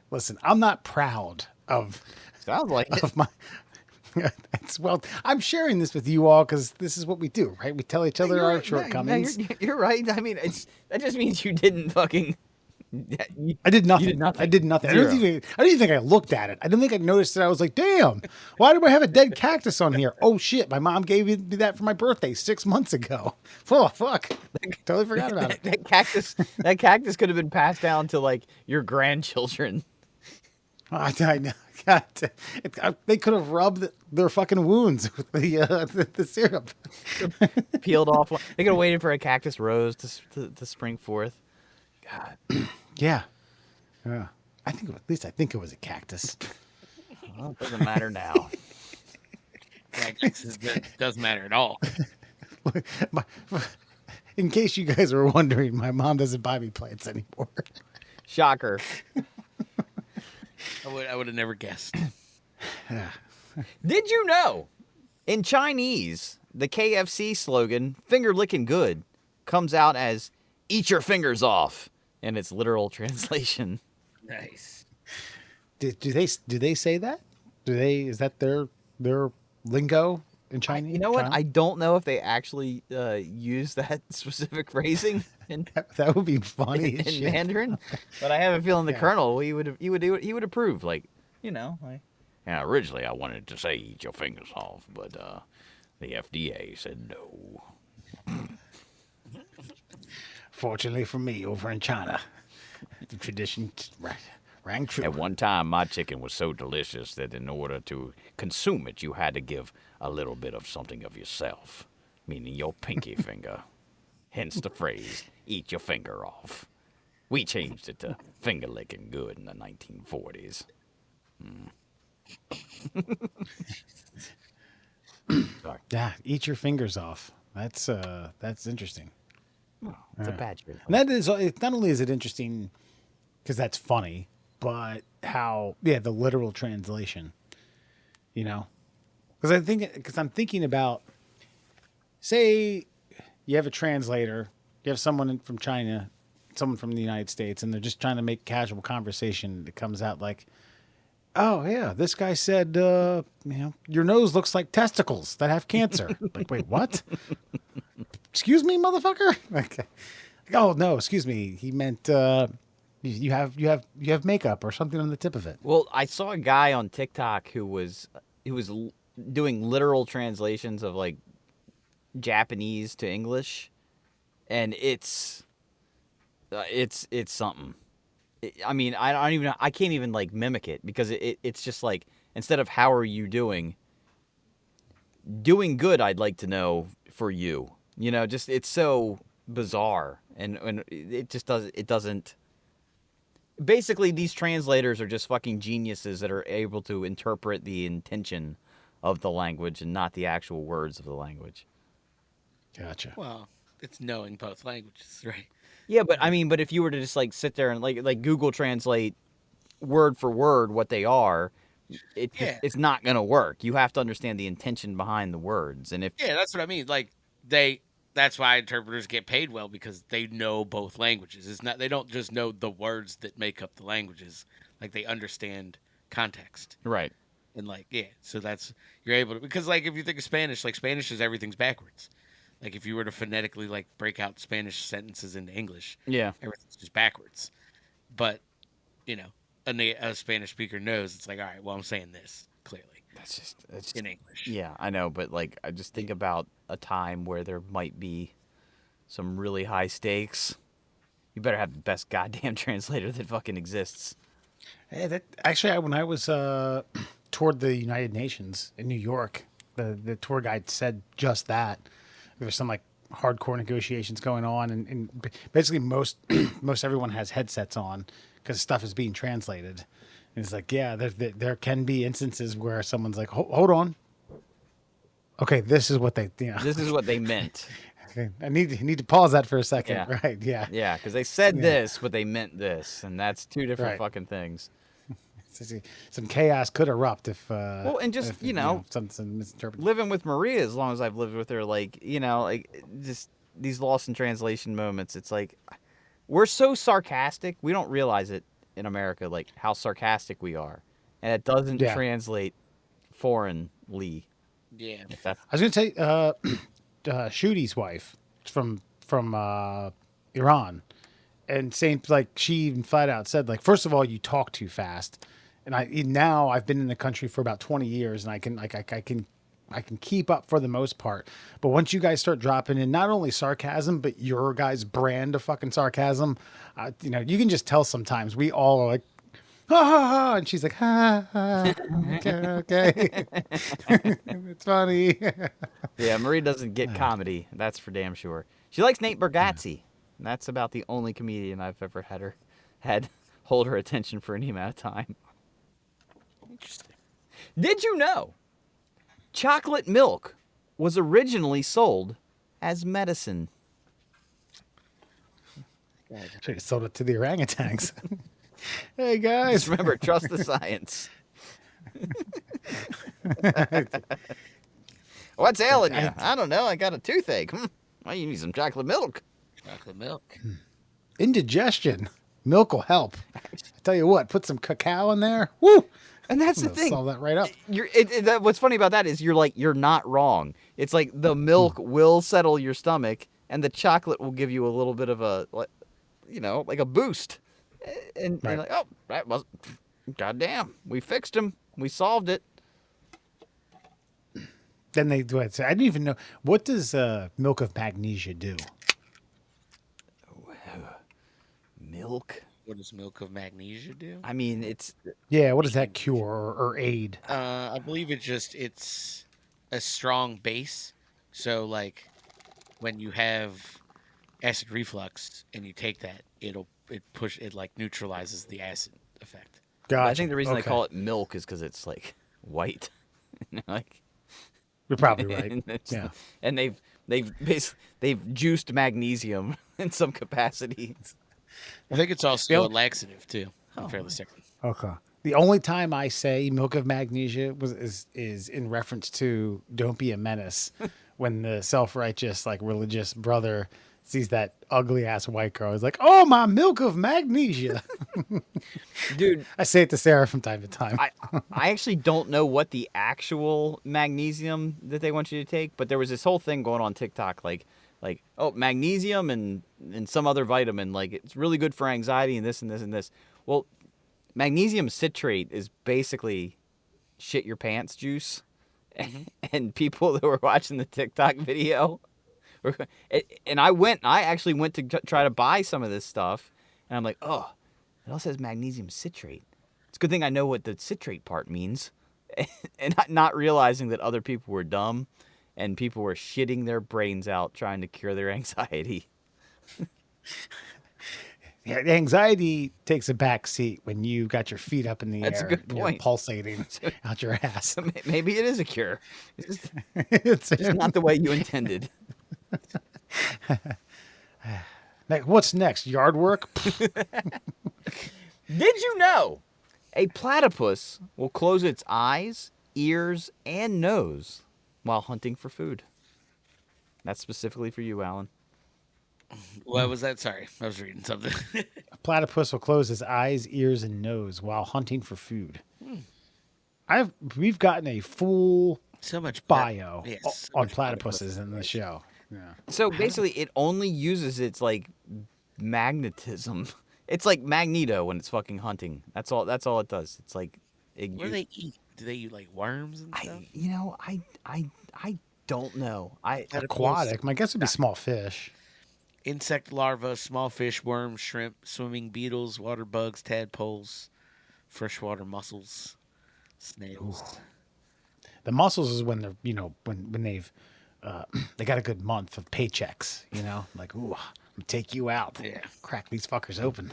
Listen, I'm not proud of Sounds like it. of my. Well, I'm sharing this with you all because this is what we do, right? We tell each other our shortcomings. You're right. I mean, that just means you didn't fucking. I did nothing. You did nothing. I did nothing. I Zero. don't even think I looked at it. I don't think I noticed it. I was like, damn, why do I have a dead cactus on here? Oh shit, my mom gave me that for my birthday 6 months ago. Oh fuck. Totally forgot about it. That cactus could have been passed down to like your grandchildren. I know. God, they could have rubbed their fucking wounds with the syrup. Peeled off. They could have waited for a cactus rose to spring forth. God. Yeah. I think it was a cactus. Well, it doesn't matter now. I guess it doesn't matter at all. My- in case you guys were wondering, my mom doesn't buy me plants anymore. Shocker. I would have never guessed. Did you know? In Chinese, the KFC slogan, finger licking good, comes out as eat your fingers off in its literal translation. Nice. Do they say that? Is that their lingo in Chinese? You know what? I don't know if they actually use that specific phrasing in That would be funny as in shit. Mandarin, but I have a feeling the Yeah. Colonel he would approve. Like, you know, like. Yeah, originally I wanted to say eat your fingers off, but the FDA said no. Fortunately for me, over in China, the tradition rang true. At one time, my chicken was so delicious that in order to consume it, you had to give a little bit of something of yourself, meaning your pinky finger. Hence the phrase, eat your finger off. We changed it to finger licking good in the 1940s. Sorry. Yeah, eat your fingers off. That's interesting. It's a bad joke. And that is, not only is it interesting because that's funny, but how the literal translation, because I'm thinking about, say you have a translator, you have someone from China, someone from the United States, and they're just trying to make casual conversation. It comes out like, oh yeah, this guy said, your nose looks like testicles that have cancer. Like, wait, what? Excuse me, motherfucker. Like, oh no, excuse me. He meant you have makeup or something on the tip of it. Well, I saw a guy on TikTok who was doing literal translations of like Japanese to English, and it's something. I mean, I can't even like mimic it because it's just like, instead of how are you doing good, I'd like to know for you. Just it's so bizarre, and it just doesn't. Basically, these translators are just fucking geniuses that are able to interpret the intention of the language and not the actual words of the language. Gotcha. Well, it's knowing both languages, right? Yeah, but if you were to just like sit there and like Google Translate word for word what they are, it's not gonna work. You have to understand the intention behind the words, and That's what I mean. Like that's why interpreters get paid well, because they know both languages. It's not, they don't just know the words that make up the languages. Like, they understand context. right. And so that's, you're able to, because like if you think of Spanish, like Spanish is everything's backwards. Like if you were to phonetically like break out Spanish sentences into English, Yeah. everything's just backwards. But a Spanish speaker knows it's like, all right, well, I'm saying this clearly That's just in English. Yeah, I know, but like I just think about a time where there might be some really high stakes. You better have the best goddamn translator that fucking exists. Hey, when I was toward the United Nations in New York, the tour guide said just that. There was some like hardcore negotiations going on, and basically most everyone has headsets on because stuff is being translated. And it's like, there can be instances where someone's like, hold on. Okay, this is what they, This is what they meant. Okay, I need to pause that for a second. Yeah. Right? Yeah. Yeah, because they said this, but they meant this, and that's two different Right. fucking things. Some chaos could erupt if Well, and just some misinterpretation. living with Maria as long as I've lived with her, like just these lost in translation moments. It's like we're so sarcastic, we don't realize it in America, like how sarcastic we are, and it doesn't translate foreignly. Yeah. I was gonna say, Shooty's wife from Iran, and saying like she even flat out said like, first of all, you talk too fast, and I've been in the country for about 20 years, and I can keep up for the most part, but once you guys start dropping in not only sarcasm but your guys' brand of fucking sarcasm, you can just tell sometimes we all are like, ha ha ha, and she's like, ha ha, okay. It's funny. Yeah, Marie doesn't get comedy. That's for damn sure. She likes Nate Bargatze. And that's about the only comedian I've ever had hold her attention for any amount of time. Interesting. Did you know chocolate milk was originally sold as medicine? Should have sold it to the orangutans. Hey guys, Just remember, trust the science. What's ailing you? I don't know. I got a toothache. Well, you need some chocolate milk. Chocolate milk. indigestion. Milk will help. I tell you what, put some cacao in there. Woo! And that's the thing. Solve that right up. What's funny about that is you're not wrong. It's like the milk will settle your stomach, and the chocolate will give you a little bit of a, like a boost. And Right. you're like, oh, that was, goddamn, we fixed him. We solved it. Then they do it. So I didn't even know. What does milk of magnesia do? Milk. What does milk of magnesia do? I mean, it's Yeah, what does that cure or aid? I believe it's a strong base. So like when you have acid reflux and you take that, it neutralizes the acid effect. Gotcha. I think the reason they Okay. call it milk is because it's like white. Like You're probably right. and it's- Yeah. And they've juiced magnesium in some capacity. I think it's also a laxative too. I'm fairly certain. Okay. The only time I say milk of magnesia is in reference to "Don't Be a Menace," when the self-righteous religious brother sees that ugly ass white girl. He's like, "Oh, my milk of magnesia." Dude, I say it to Sarah from time to time. I actually don't know what the actual magnesium that they want you to take, but there was this whole thing going on TikTok, like magnesium and some other vitamin, like it's really good for anxiety and this and this and this. Well, magnesium citrate is basically shit your pants juice, and people that were watching the TikTok video, and I actually went to try to buy some of this stuff, and I'm like, oh, it all says magnesium citrate. It's a good thing I know what the citrate part means, and not realizing that other people were dumb, and people were shitting their brains out trying to cure their anxiety. Yeah, the anxiety takes a back seat when you got your feet up in the That's a air. good and you're point. pulsating out your ass. Maybe it is a cure. It's It's just not the way you intended. like, what's next? Yard work? Did you know a platypus will close its eyes, ears, and nose while hunting for food? That's specifically for you, Alan. What was that? Sorry, I was reading something. A platypus will close his eyes, ears, and nose while hunting for food. We've gotten a full So much bio Yes, so on much platypuses in the show. Yeah. So basically, it only uses its magnetism. It's like Magneto when it's fucking hunting. That's all it does. It's like What do they eat? Do they eat like worms and stuff? I don't know. Aquatic. My guess would be small fish. Insect larvae, small fish, worms, shrimp, swimming beetles, water bugs, tadpoles, freshwater mussels, snails. The mussels is when they're when they've they got a good month of paychecks. Like, ooh, I'm gonna take you out. Yeah. Crack these fuckers open.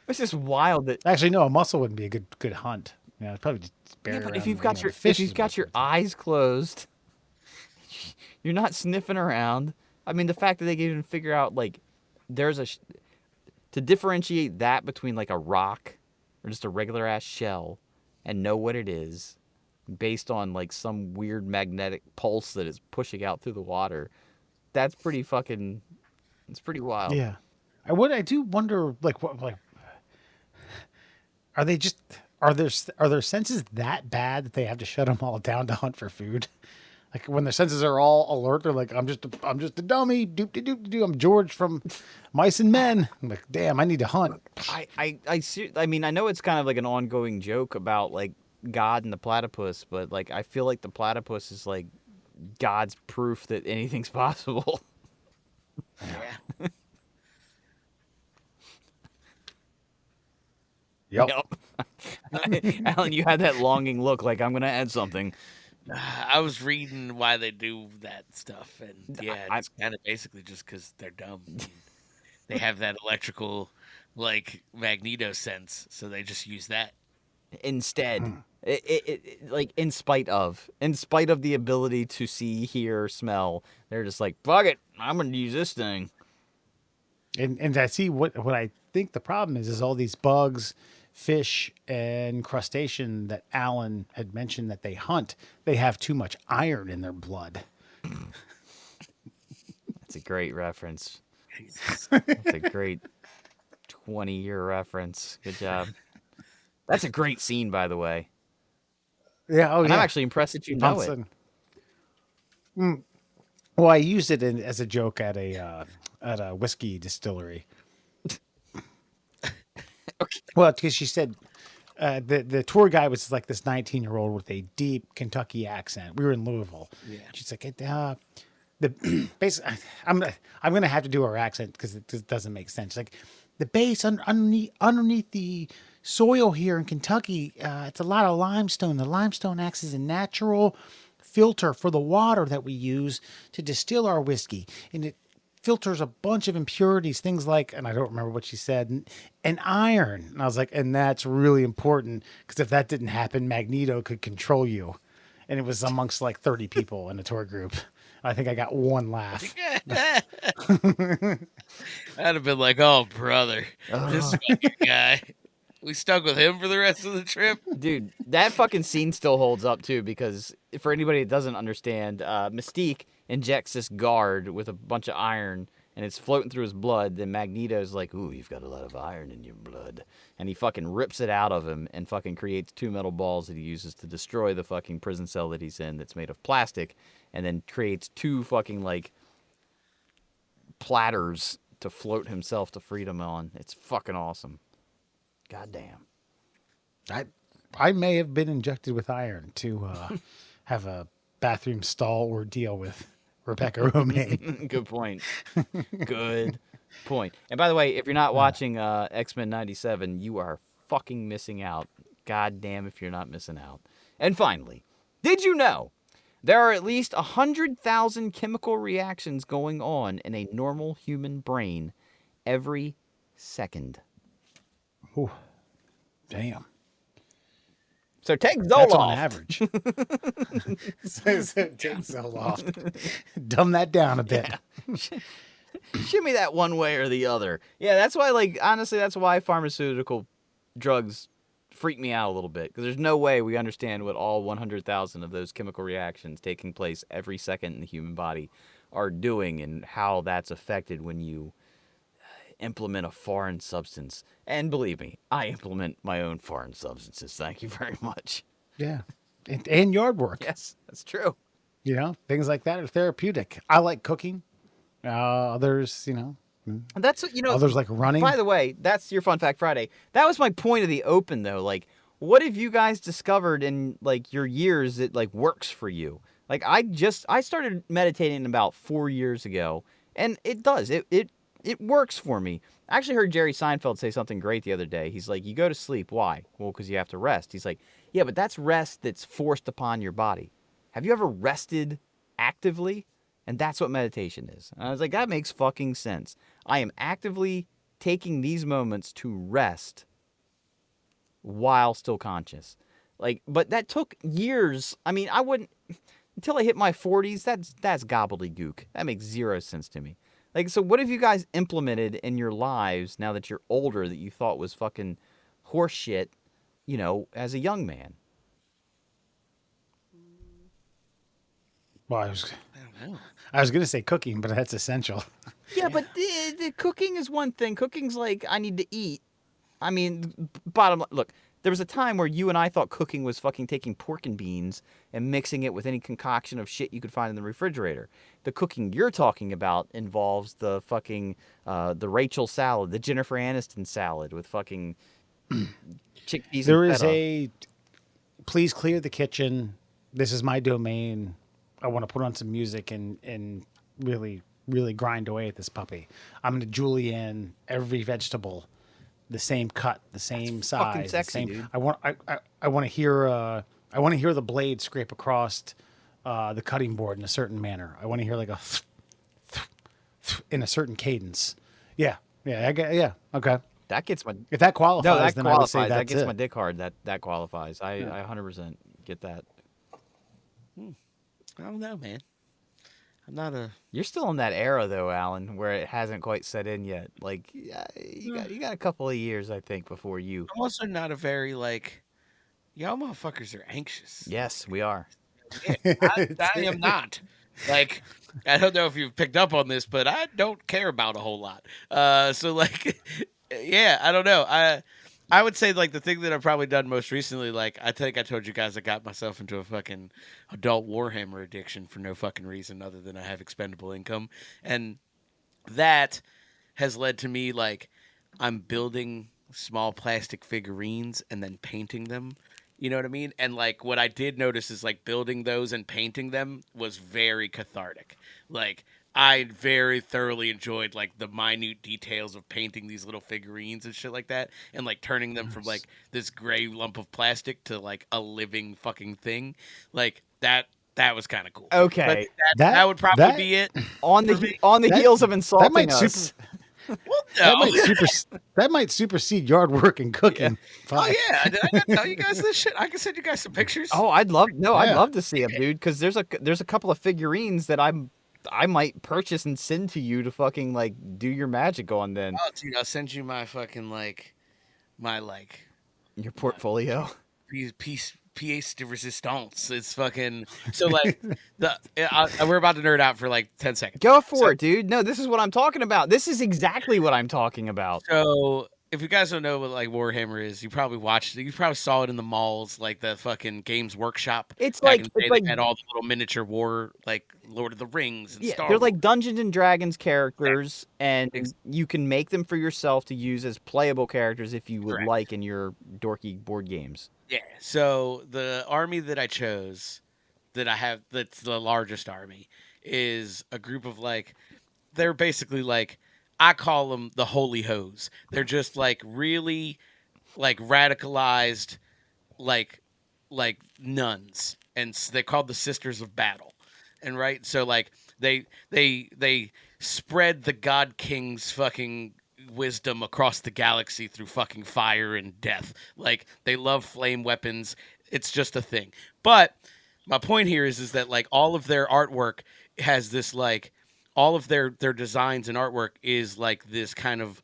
It's just wild that. Actually, no, a mussel wouldn't be a good hunt. It's probably just bury Yeah, but around if you've the- got the your fish if you've is got what your it is. eyes closed, you're not sniffing around. I mean, the fact that they can even figure out there's to differentiate that between like a rock or just a regular ass shell and know what it is based on like some weird magnetic pulse that is pushing out through the water. That's pretty fucking. It's pretty wild. Yeah, I do wonder are their senses that bad that they have to shut them all down to hunt for food? Like when their senses are all alert, they're like, I'm just a dummy. Doop-de-doop-de-doo. I'm George from Mice and Men. I'm like, damn, I need to hunt. I see. I mean, I know it's kind of like an ongoing joke about like God and the platypus, but like I feel like the platypus is like God's proof that anything's possible. Yeah. Yep. Alan, you had that longing look like I'm gonna add something. I was reading why they do that stuff, and yeah, I- it's kind of basically just because they're dumb. They have that electrical, like Magneto sense, so they just use that. instead. Like in spite of the ability to see, hear, smell, they're just like, fuck it, I'm gonna use this thing. And I see what I think the problem is all these bugs, fish, and crustacean that Alan had mentioned that they hunt. They have too much iron in their blood. That's a great reference. Jesus. That's a great 20-year reference. Good job. That's a great scene, by the way. Yeah. Oh, And yeah. I'm actually impressed that you know it. Well, I used it as a joke at a whiskey distillery. Okay. Well, because she said the tour guide was like this 19-year-old with a deep Kentucky accent. We were in Louisville. Yeah. She's like, the base. I'm gonna have to do her accent because it just doesn't make sense. Like the base underneath the soil here in Kentucky, it's a lot of limestone. The limestone acts as a natural filter for the water that we use to distill our whiskey, and it filters a bunch of impurities, things like, and I don't remember what she said, and iron. And I was like, and that's really important because if that didn't happen, Magneto could control you. And it was amongst like 30 people in a tour group. I think I got one laugh. I'd have been like, oh, brother, this fucking guy. We stuck with him for the rest of the trip. Dude, that fucking scene still holds up too, because for anybody that doesn't understand, Mystique injects this guard with a bunch of iron and it's floating through his blood. Then Magneto's like, ooh, you've got a lot of iron in your blood. And he fucking rips it out of him and fucking creates 2 metal balls that he uses to destroy the fucking prison cell that he's in that's made of plastic, and then creates 2 fucking like platters to float himself to freedom on. It's fucking awesome. God damn. I may have been injected with iron to have a bathroom stall ordeal with Rebecca Romaine. Good point. Good point. And by the way, if you're not watching X-Men 97, you are fucking missing out. God damn if you're not missing out. And finally, did you know there are at least 100,000 chemical reactions going on in a normal human brain every second? Ooh, damn. So take Zoloft. That's on average. so take Zoloft. Dumb that down a bit. Yeah. Shimmy that one way or the other. Yeah, that's why, like, honestly, that's why pharmaceutical drugs freak me out a little bit. Because there's no way we understand what all 100,000 of those chemical reactions taking place every second in the human body are doing and how that's affected when you implement a foreign substance. And believe me, I implement my own foreign substances. Thank you very much. Yeah. And yard work. Yes, that's true. You know, things like that are therapeutic. I like cooking. Others, you know. That's, you know, others like running. By the way, that's your Fun Fact Friday. That was my point of the open, though. Like, what have you guys discovered in, like, your years that, like, works for you? Like, I started meditating about 4 years ago, and it does. It works for me. I actually heard Jerry Seinfeld say something great the other day. He's like, you go to sleep. Why? Well, because you have to rest. He's like, yeah, but that's rest that's forced upon your body. Have you ever rested actively? And that's what meditation is. And I was like, that makes fucking sense. I am actively taking these moments to rest while still conscious. Like, but that took years. I mean, I wouldn't, until I hit my 40s, that's gobbledygook. That makes zero sense to me. Like, so what have you guys implemented in your lives now that you're older that you thought was fucking horseshit, you know, as a young man? Well, I don't know. I was going to say cooking, but that's essential. Yeah, but the cooking is one thing. Cooking's like, I need to eat. I mean, bottom line, look, there was a time where you and I thought cooking was fucking taking pork and beans and mixing it with any concoction of shit you could find in the refrigerator. The cooking you're talking about involves the fucking, the Rachel salad, the Jennifer Aniston salad with fucking chickpeas There and is feta. a, please clear the kitchen. This is my domain. I want to put on some music and really, really grind away at this puppy. I'm going to julienne every vegetable, the same cut, the same size, fucking sexy, the same. dude. I want to hear the blade scrape across the cutting board in a certain manner. I want to hear like a in a certain cadence. Yeah, okay. That gets my If that qualifies, no, that then I would say qualifies. That that's gets it. my dick hard. That qualifies. I 100% get that. I don't know, man. I'm not a. You're still in that era though, Alan, where it hasn't quite set in yet. Like, yeah, you got a couple of years, I think, before you. I'm also not a very like. Y'all motherfuckers are anxious. Yes, we are. Yeah, I am not. Like, I don't know if you've picked up on this, but I don't care about a whole lot. So like, yeah, I don't know. I would say like the thing that I've probably done most recently, like I think I told you guys I got myself into a fucking adult Warhammer addiction for no fucking reason other than I have expendable income, and that has led to me like I'm building small plastic figurines and then painting them. You know what I mean? And like what I did notice is like building those and painting them was very cathartic. Like I very thoroughly enjoyed like the minute details of painting these little figurines and shit like that and like turning them from like this gray lump of plastic to like a living fucking thing. Like that was kind of cool. Okay, But that would probably be it. on the heels of insulting might us. Well, That might supersede yard work and cooking. Oh yeah, did I not tell you guys this shit? I can send you guys some pictures. Oh, I'd love to see them, dude. Because there's a couple of figurines that I might purchase and send to you to fucking like do your magic on. Then dude, I'll send you my fucking my your portfolio. Pièce de resistance. It's fucking so like we're about to nerd out for like 10 seconds. Go for it, dude. No, this is what I'm talking about. This is exactly what I'm talking about. So if you guys don't know what like Warhammer is, you probably saw it in the malls, like the fucking Games Workshop. It's back like in the day, they had all the little miniature war, like Lord of the Rings and Star they're Wars. like Dungeons and Dragons characters, and you can make them for yourself to use as playable characters if you would like in your dorky board games. Yeah. So the army that I chose, that I have, that's the largest army, is a group of like, they're basically like, I call them the Holy Hose. They're just like really like radicalized, like nuns, and they're called the Sisters of Battle. And right, so like they spread the God King's fucking wisdom across the galaxy through fucking fire and death. Like they love flame weapons. It's just a thing. But my point here is that like all of their artwork has this like all of their designs and artwork is like this kind of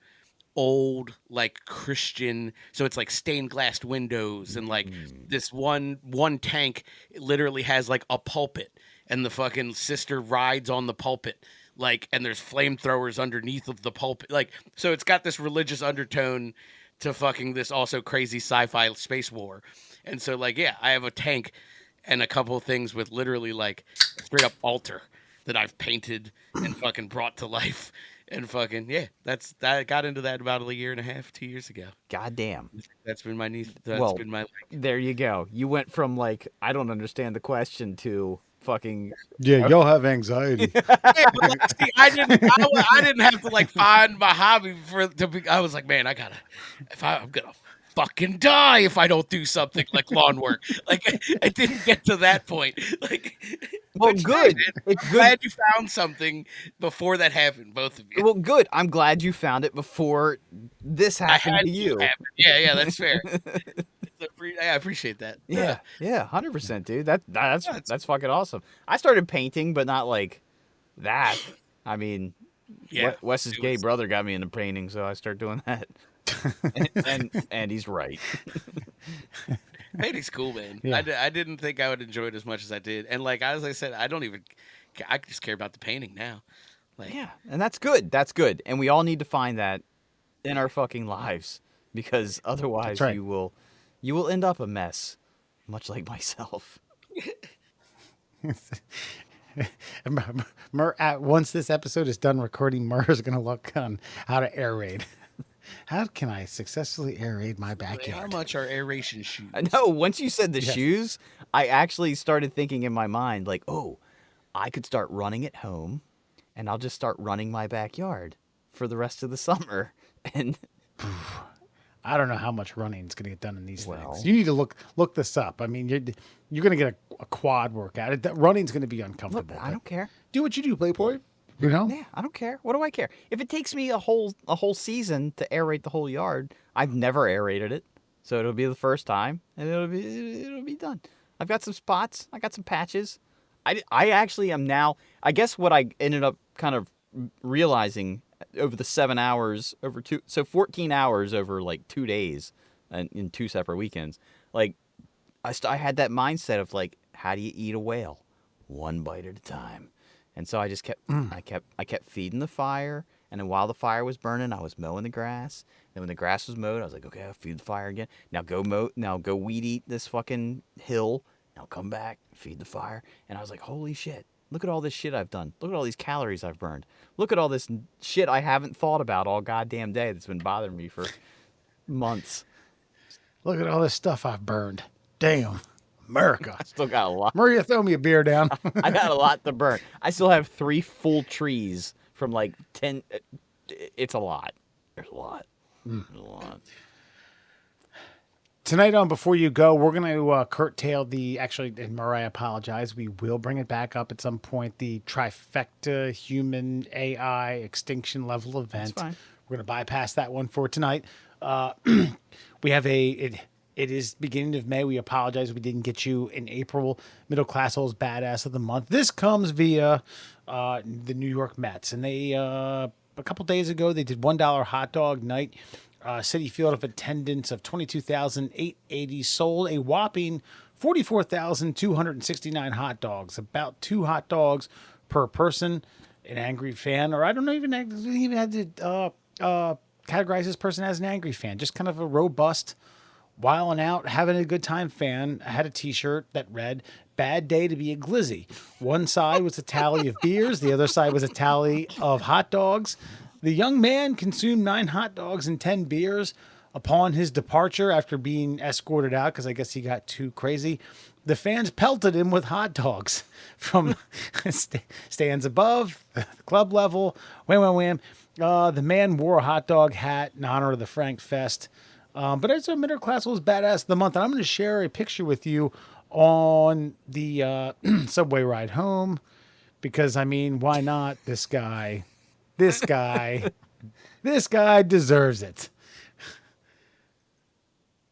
old like Christian, so it's like stained glass windows and like this one tank literally has like a pulpit and the fucking sister rides on the pulpit, like, and there's flamethrowers underneath of the pulpit, like, so it's got this religious undertone to fucking this also crazy sci-fi space war. And so like yeah, I have a tank and a couple of things with literally like straight up altar that I've painted and fucking brought to life. And fucking yeah, I got into that about a year and a half, 2 years ago. God damn. That's been my there you go. You went from like I don't understand the question to fucking y'all have anxiety. Yeah, but like, see, I didn't have to like find my hobby I was like, man, I'm gonna fucking die if I don't do something like lawn work. Like I didn't get to that point. Like, well, good. It's good. Glad you found something before that happened, both of you. Well, good. I'm glad you found it before this happened to you. Yeah, that's fair. I appreciate that. Yeah, 100%, dude. That's fucking awesome. I started painting, but not like that. I mean, Wes's gay brother got me into painting, so I started doing that. and he's right. Painting's cool, man. Yeah. I didn't think I would enjoy it as much as I did, and like as I said, I just care about the painting now. Like, yeah, and that's good. That's good, and we all need to find that in our fucking lives, because otherwise you will end up a mess, much like myself. Once this episode is done recording, Murr's gonna look on how to air raid. How can I successfully aerate my backyard? How much are aeration shoes? I know. Once you said the shoes, I actually started thinking in my mind, like, oh, I could start running at home, and I'll just start running my backyard for the rest of the summer. And I don't know how much running is going to get done in these things. You need to look this up. I mean, you're going to get a quad workout. Running's going to be uncomfortable. Look, I don't care. Do what you do, Playboy. You know? Yeah, I don't care. What do I care? If it takes me a whole season to aerate the whole yard, I've never aerated it, so it'll be the first time, and it'll be done. I've got some spots. I got some patches. I actually am now. I guess what I ended up kind of realizing over the 7 hours over 14 hours over like 2 days, and in 2 separate weekends. Like I had that mindset of like, how do you eat a whale? One bite at a time. And so I just kept, I kept feeding the fire, and then while the fire was burning, I was mowing the grass. And when the grass was mowed, I was like, okay, I'll feed the fire again. Now go weed eat this fucking hill. Now come back, feed the fire. And I was like, holy shit, look at all this shit I've done. Look at all these calories I've burned. Look at all this shit I haven't thought about all goddamn day that's been bothering me for months. Look at all this stuff I've burned. Damn. America. I still got a lot. Maria, throw me a beer down. I got a lot to burn. I still have 3 full trees from like 10. It's a lot. There's a lot. There's a lot. Tonight on Before You Go, we're going to curtail and Mariah, apologize, we will bring it back up at some point, the trifecta human AI extinction level event. That's fine. We're going to bypass that one for tonight. We have it is beginning of May. We apologize we didn't get you in April. Middle Class Hole's Badass of the Month. This comes via the New York Mets. And they, a couple days ago, they did $1 hot dog night. City Field of attendance of 22,880, sold a whopping 44,269 hot dogs, about 2 hot dogs per person. An angry fan, or I don't know, even had to categorize this person as an angry fan, just kind of a robust, wilding out, having a good time fan. I had a t-shirt that read, "Bad day to be a glizzy." One side was a tally of beers, the other side was a tally of hot dogs. The young man consumed 9 hot dogs and 10 beers. Upon his departure, after being escorted out, because I guess he got too crazy, the fans pelted him with hot dogs from stands above, the club level. Wham, wham, wham. The man wore a hot dog hat in honor of the Frank Fest. But it's a Middle Class was Badass of the Month, and I'm going to share a picture with you on the subway ride home, because, I mean, why not? This guy deserves it.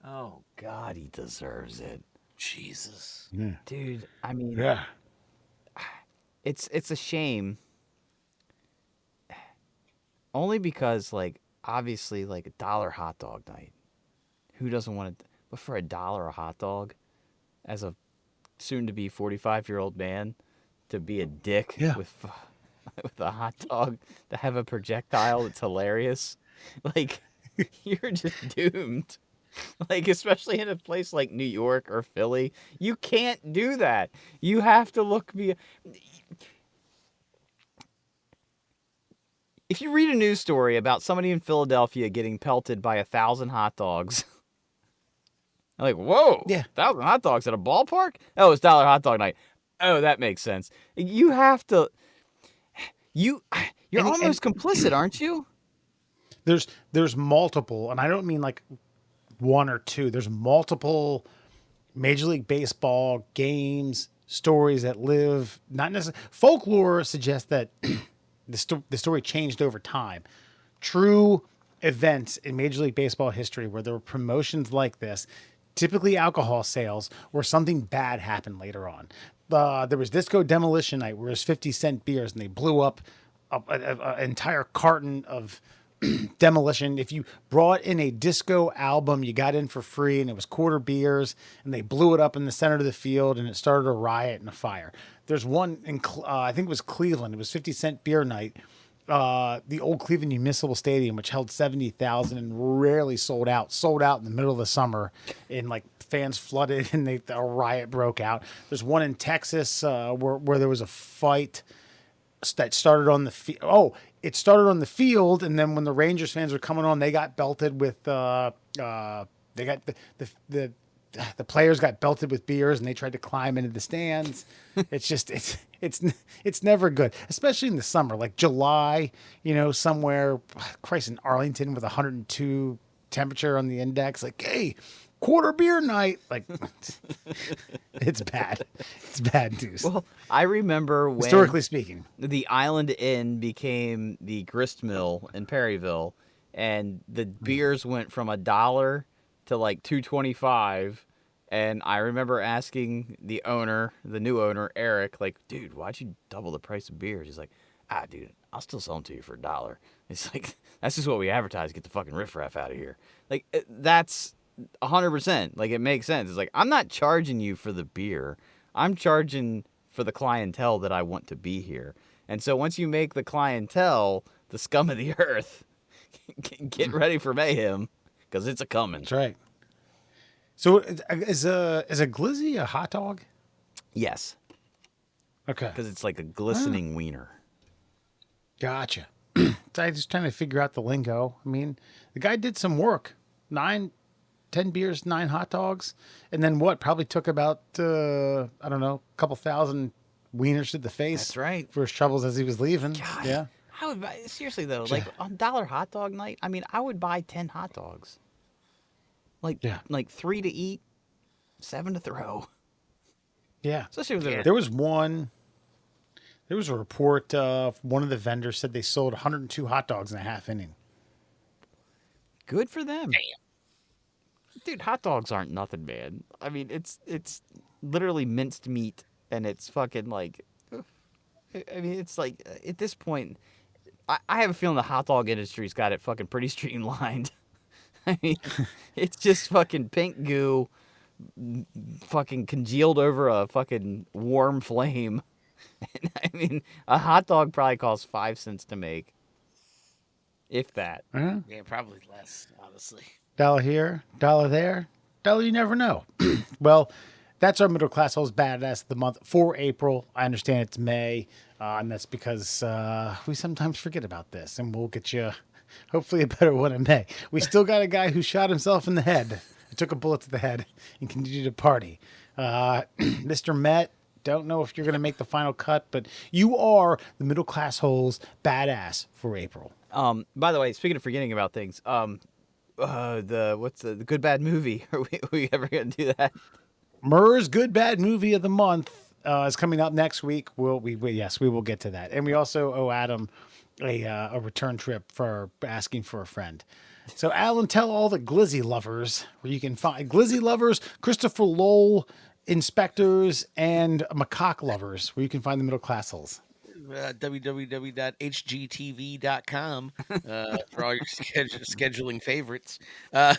Oh, God, he deserves it. Jesus. Yeah. Dude, I mean, Yeah. it's a shame. Only because, like, obviously, like, $1 hot dog night. Who doesn't want it? But for $1 a hot dog, as a soon-to-be 45-year-old man, to be a dick with a hot dog, to have a projectile that's hilarious, like, you're just doomed. Like, especially in a place like New York or Philly, you can't do that. You have to look if you read a news story about somebody in Philadelphia getting pelted by 1,000 hot dogs, like, whoa, 1,000 hot dogs at a ballpark? Oh, it's $1 hot dog night. Oh, that makes sense. You have to. You're almost complicit, aren't you? There's multiple, and I don't mean like one or two. There's multiple Major League Baseball games, stories that live, not necessarily. Folklore suggests that the story changed over time. True events in Major League Baseball history where there were promotions like this, typically alcohol sales, where something bad happened later on. There was Disco Demolition Night where it was 50-cent beers and they blew up an entire carton of Demolition. If you brought in a disco album, you got in for free, and it was quarter beers, and they blew it up in the center of the field, and it started a riot and a fire. There's one in, I think it was Cleveland. It was 50-cent beer night. The old Cleveland Municipal Stadium, which held 70,000 and rarely sold out in the middle of the summer, and like fans flooded and a riot broke out. There's one in Texas where there was a fight that started on the field. It started on the field, and then when the Rangers fans were coming on, they got belted with they got the players got belted with beers, and they tried to climb into the stands. It's just it's never good, especially in the summer, like July. Somewhere, Christ, in Arlington with 102 temperature on the index. Like, hey, quarter beer night. Like, it's bad. It's bad news. Well, I remember when Historically speaking, the Island Inn became the grist mill in Perryville, and the beers went from $1 to like $2.25. And I remember asking the owner, the new owner, Eric, like, dude, why'd you double the price of beers? He's like, dude, I'll still sell them to you for $1. It's like, that's just what we advertise. Get the fucking riffraff out of here. Like, that's 100%. Like, it makes sense. It's like, I'm not charging you for the beer. I'm charging for the clientele that I want to be here. And so once you make the clientele the scum of the earth, get ready for mayhem, because it's a coming. that's right. So is a glizzy a hot dog? Yes, Okay, because it's like a glistening wiener. gotcha. I'm just trying to figure out the lingo. I mean, the guy did some work. 10 beers, 9 hot dogs, and then what? Probably took about I don't know, a couple thousand wieners to the face. That's right. For his troubles as he was leaving. God, Yeah. I would buy, seriously though, like on dollar hot dog night. I mean, I would buy 10 hot dogs. Like, Yeah. like 3 to eat, 7 to throw. Yeah. Especially with the There was a report. One of the vendors said they sold 102 hot dogs in a half inning. good for them. Damn. Dude, hot dogs aren't nothing, man. I mean, it's literally minced meat, and it's fucking like, I mean, it's like at this point, I have a feeling the hot dog industry's got it fucking pretty streamlined. I mean, it's just fucking pink goo, fucking congealed over a fucking warm flame. And, I mean, a hot dog probably costs 5 cents to make, if that. Uh-huh. Yeah, probably less, honestly. $1 here, $1 there, $1 you never know. Well, that's our middle class host badass of the month for April. I understand it's May, and that's because we sometimes forget about this, and we'll get you hopefully a better one in May. We still got a guy who shot himself in the head. He took a bullet to the head and continued to party. Mr. Met, don't know if you're going to make the final cut, but you are the middle class host badass for April. By the way, speaking of forgetting about things, what's the good bad movie? Are we ever gonna do that? Murr's Good Bad Movie of the Month is coming up next week. Yes, we will get to that. And we also owe Adam a return trip for asking for a friend. So, Alan, tell all the glizzy lovers where you can find glizzy lovers, Christopher Lowell inspectors, and macaque lovers where you can find the middle class holes. www.hgtv.com for all your scheduling favorites. No,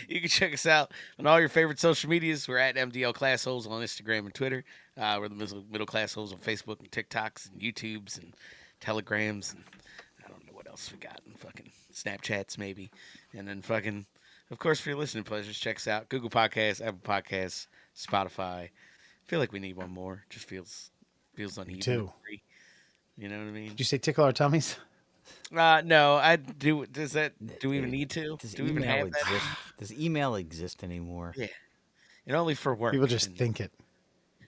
you can check us out on all your favorite social medias. We're at MDL Class Holes on Instagram and Twitter. We're the Middle Class Holes on Facebook and TikToks and YouTubes and Telegrams and I don't know what else we got and fucking Snapchats maybe. And then fucking, of course, for your listening pleasures, check us out. Google Podcasts, Apple Podcasts, Spotify. I feel like we need one more. Just feels uneven. too. You know what I mean? Did you say tickle our tummies? No, I do. Do we even need to? Does Do we even email have that? exist? Does email exist anymore? Yeah, and only for work. People just and, think it.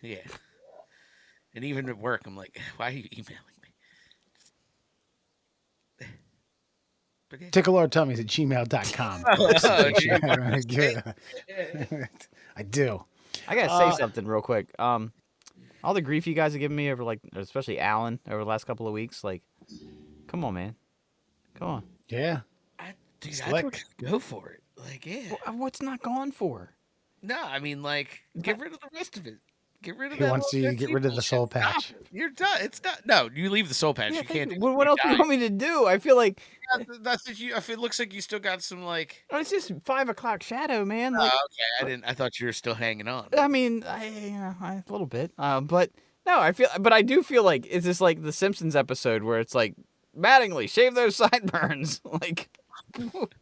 Yeah, and even at work, I'm like, why are you emailing me? But yeah. Tickle our tummies at gmail.com. I do. I gotta say something real quick. All the grief you guys have given me over, like, especially Alan, over the last couple of weeks, like, come on, man, come on. Yeah. Dude, I Slick. told you to go for it. Like, yeah. What's not gone for? No, I mean, like, get rid of the rest of it. Get rid of He that. wants you to get rid of the soul patch. Stop. You're done. It's not. No, you leave the soul patch. Yeah, you can't. what else do you want me to do? I feel like That's what you. If it looks like you still got some like. it's just 5 o'clock shadow, man. Oh, Like, okay. I thought you were still hanging on. I mean, a little bit. But no, I do feel like it's just like the Simpsons episode where it's like, Mattingly, shave those sideburns. Like,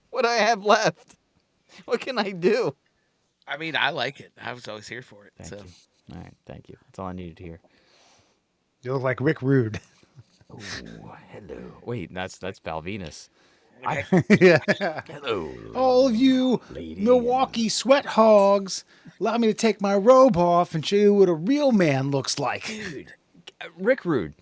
what do I have left? What can I do? I mean, I like it. I was always here for it. Thank so. you. All right, thank you. That's all I needed to hear. You look like Rick Rude. Oh, hello. Wait, that's Val Venus. Yeah. Hello. All of you lady. Milwaukee sweat hogs, allow me to take my robe off and show you what a real man looks like. Dude, Rick Rude.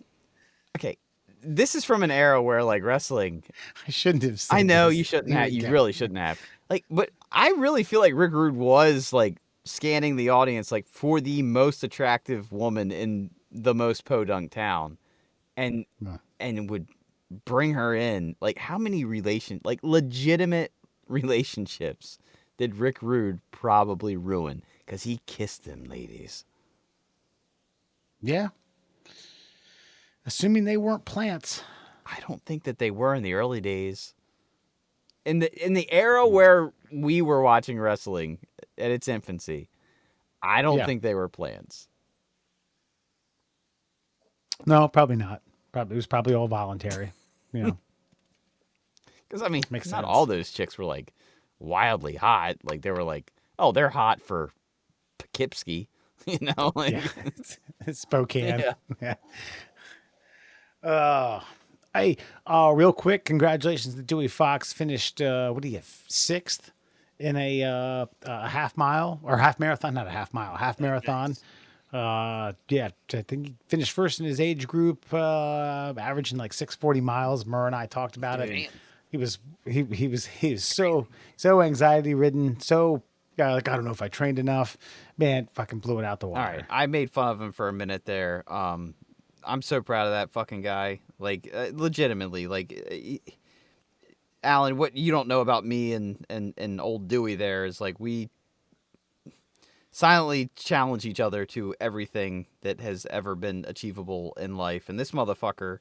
Okay, this is from an era where, like, wrestling. I shouldn't have said I know this. you shouldn't Here have. we You go. really shouldn't have. Like, but I really feel like Rick Rude was like scanning the audience like for the most attractive woman in the most podunk town, and would bring her in. Like, how many legitimate relationships did Rick Rude probably ruin because he kissed them ladies? Yeah. Assuming they weren't plants. I don't think that they were in the early days. In the era where we were watching wrestling at its infancy, I don't think they were plants. No, probably not. It was probably all voluntary. You know. Because I mean, Makes not sense. all those chicks were like wildly hot. Like they were like, oh, they're hot for Poughkeepsie, you know? Like, Yeah. Spokane. Yeah. Hey, real quick, congratulations to Dewey Fox. Finished, what do you get, 6th in a half mile or half marathon? Not a half mile, half marathon. Yeah, I think he finished first in his age group, averaging like 640 miles. Murr and I talked about it. He was so anxiety ridden, so like, I don't know if I trained enough. Man, fucking blew it out the water. all right, I made fun of him for a minute there. I'm so proud of that fucking guy. Like, legitimately, like, Alan, what you don't know about me and old Dewey there is like we silently challenge each other to everything that has ever been achievable in life. And this motherfucker,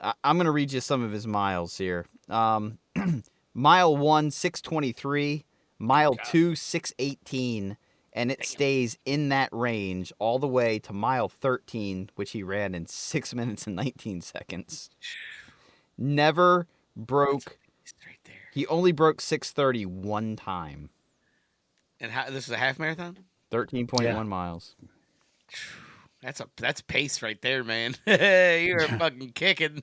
I'm going to read you some of his miles here. Mile 1, 623. Mile 2, 618. And it stays in that range all the way to mile 13, which he ran in 6 minutes and 19 seconds. Never broke. Right there. He only broke 6:30 one time. And this is a half marathon? 13.1 miles. That's pace right there, man. You're fucking kicking.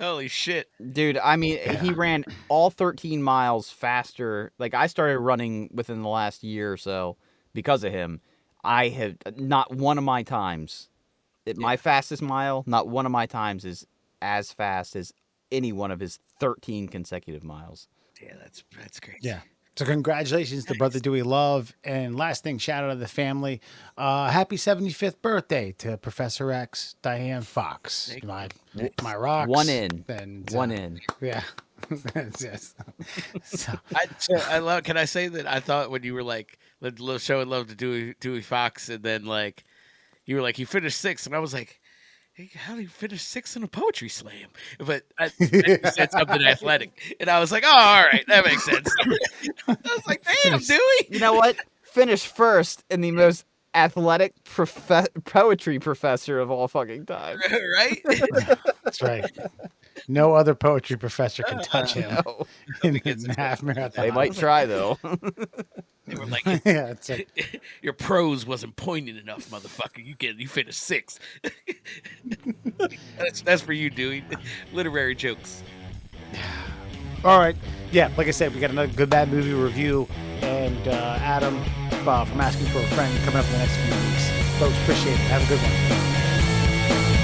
Holy shit. Dude, I mean, he ran all 13 miles faster. Like, I started running within the last year or so because of him. I have not one of my times, my fastest mile, not one of my times is as fast as any one of his 13 consecutive miles. Yeah, that's great. Yeah. So congratulations to Brother Dewey Love. And last thing, shout out to the family. Happy 75th birthday to Professor X, Diane Fox. My rocks. One in. And, one in. Yeah. Yes. So, I love. Can I say that I thought when you were like showing love to Dewey Fox, and then like you were like he finished 6th, and I was like, hey, how did he finish 6th in a poetry slam? But I said something athletic, and I was like, oh, all right, that makes sense. I was like, damn, Dewey. You know what? Finish first in the most athletic poetry professor of all fucking time. Right? that's right. No other poetry professor can touch him No. in half marathon. They might try, though. They were like, Yeah, it's like, your prose wasn't poignant enough, motherfucker. You finished 6th. that's for you, Dewey. Literary jokes. all right. Yeah, like I said, we got another Good Bad Movie review. And Adam from Asking for a Friend coming up in the next few weeks. Folks, appreciate it. Have a good one.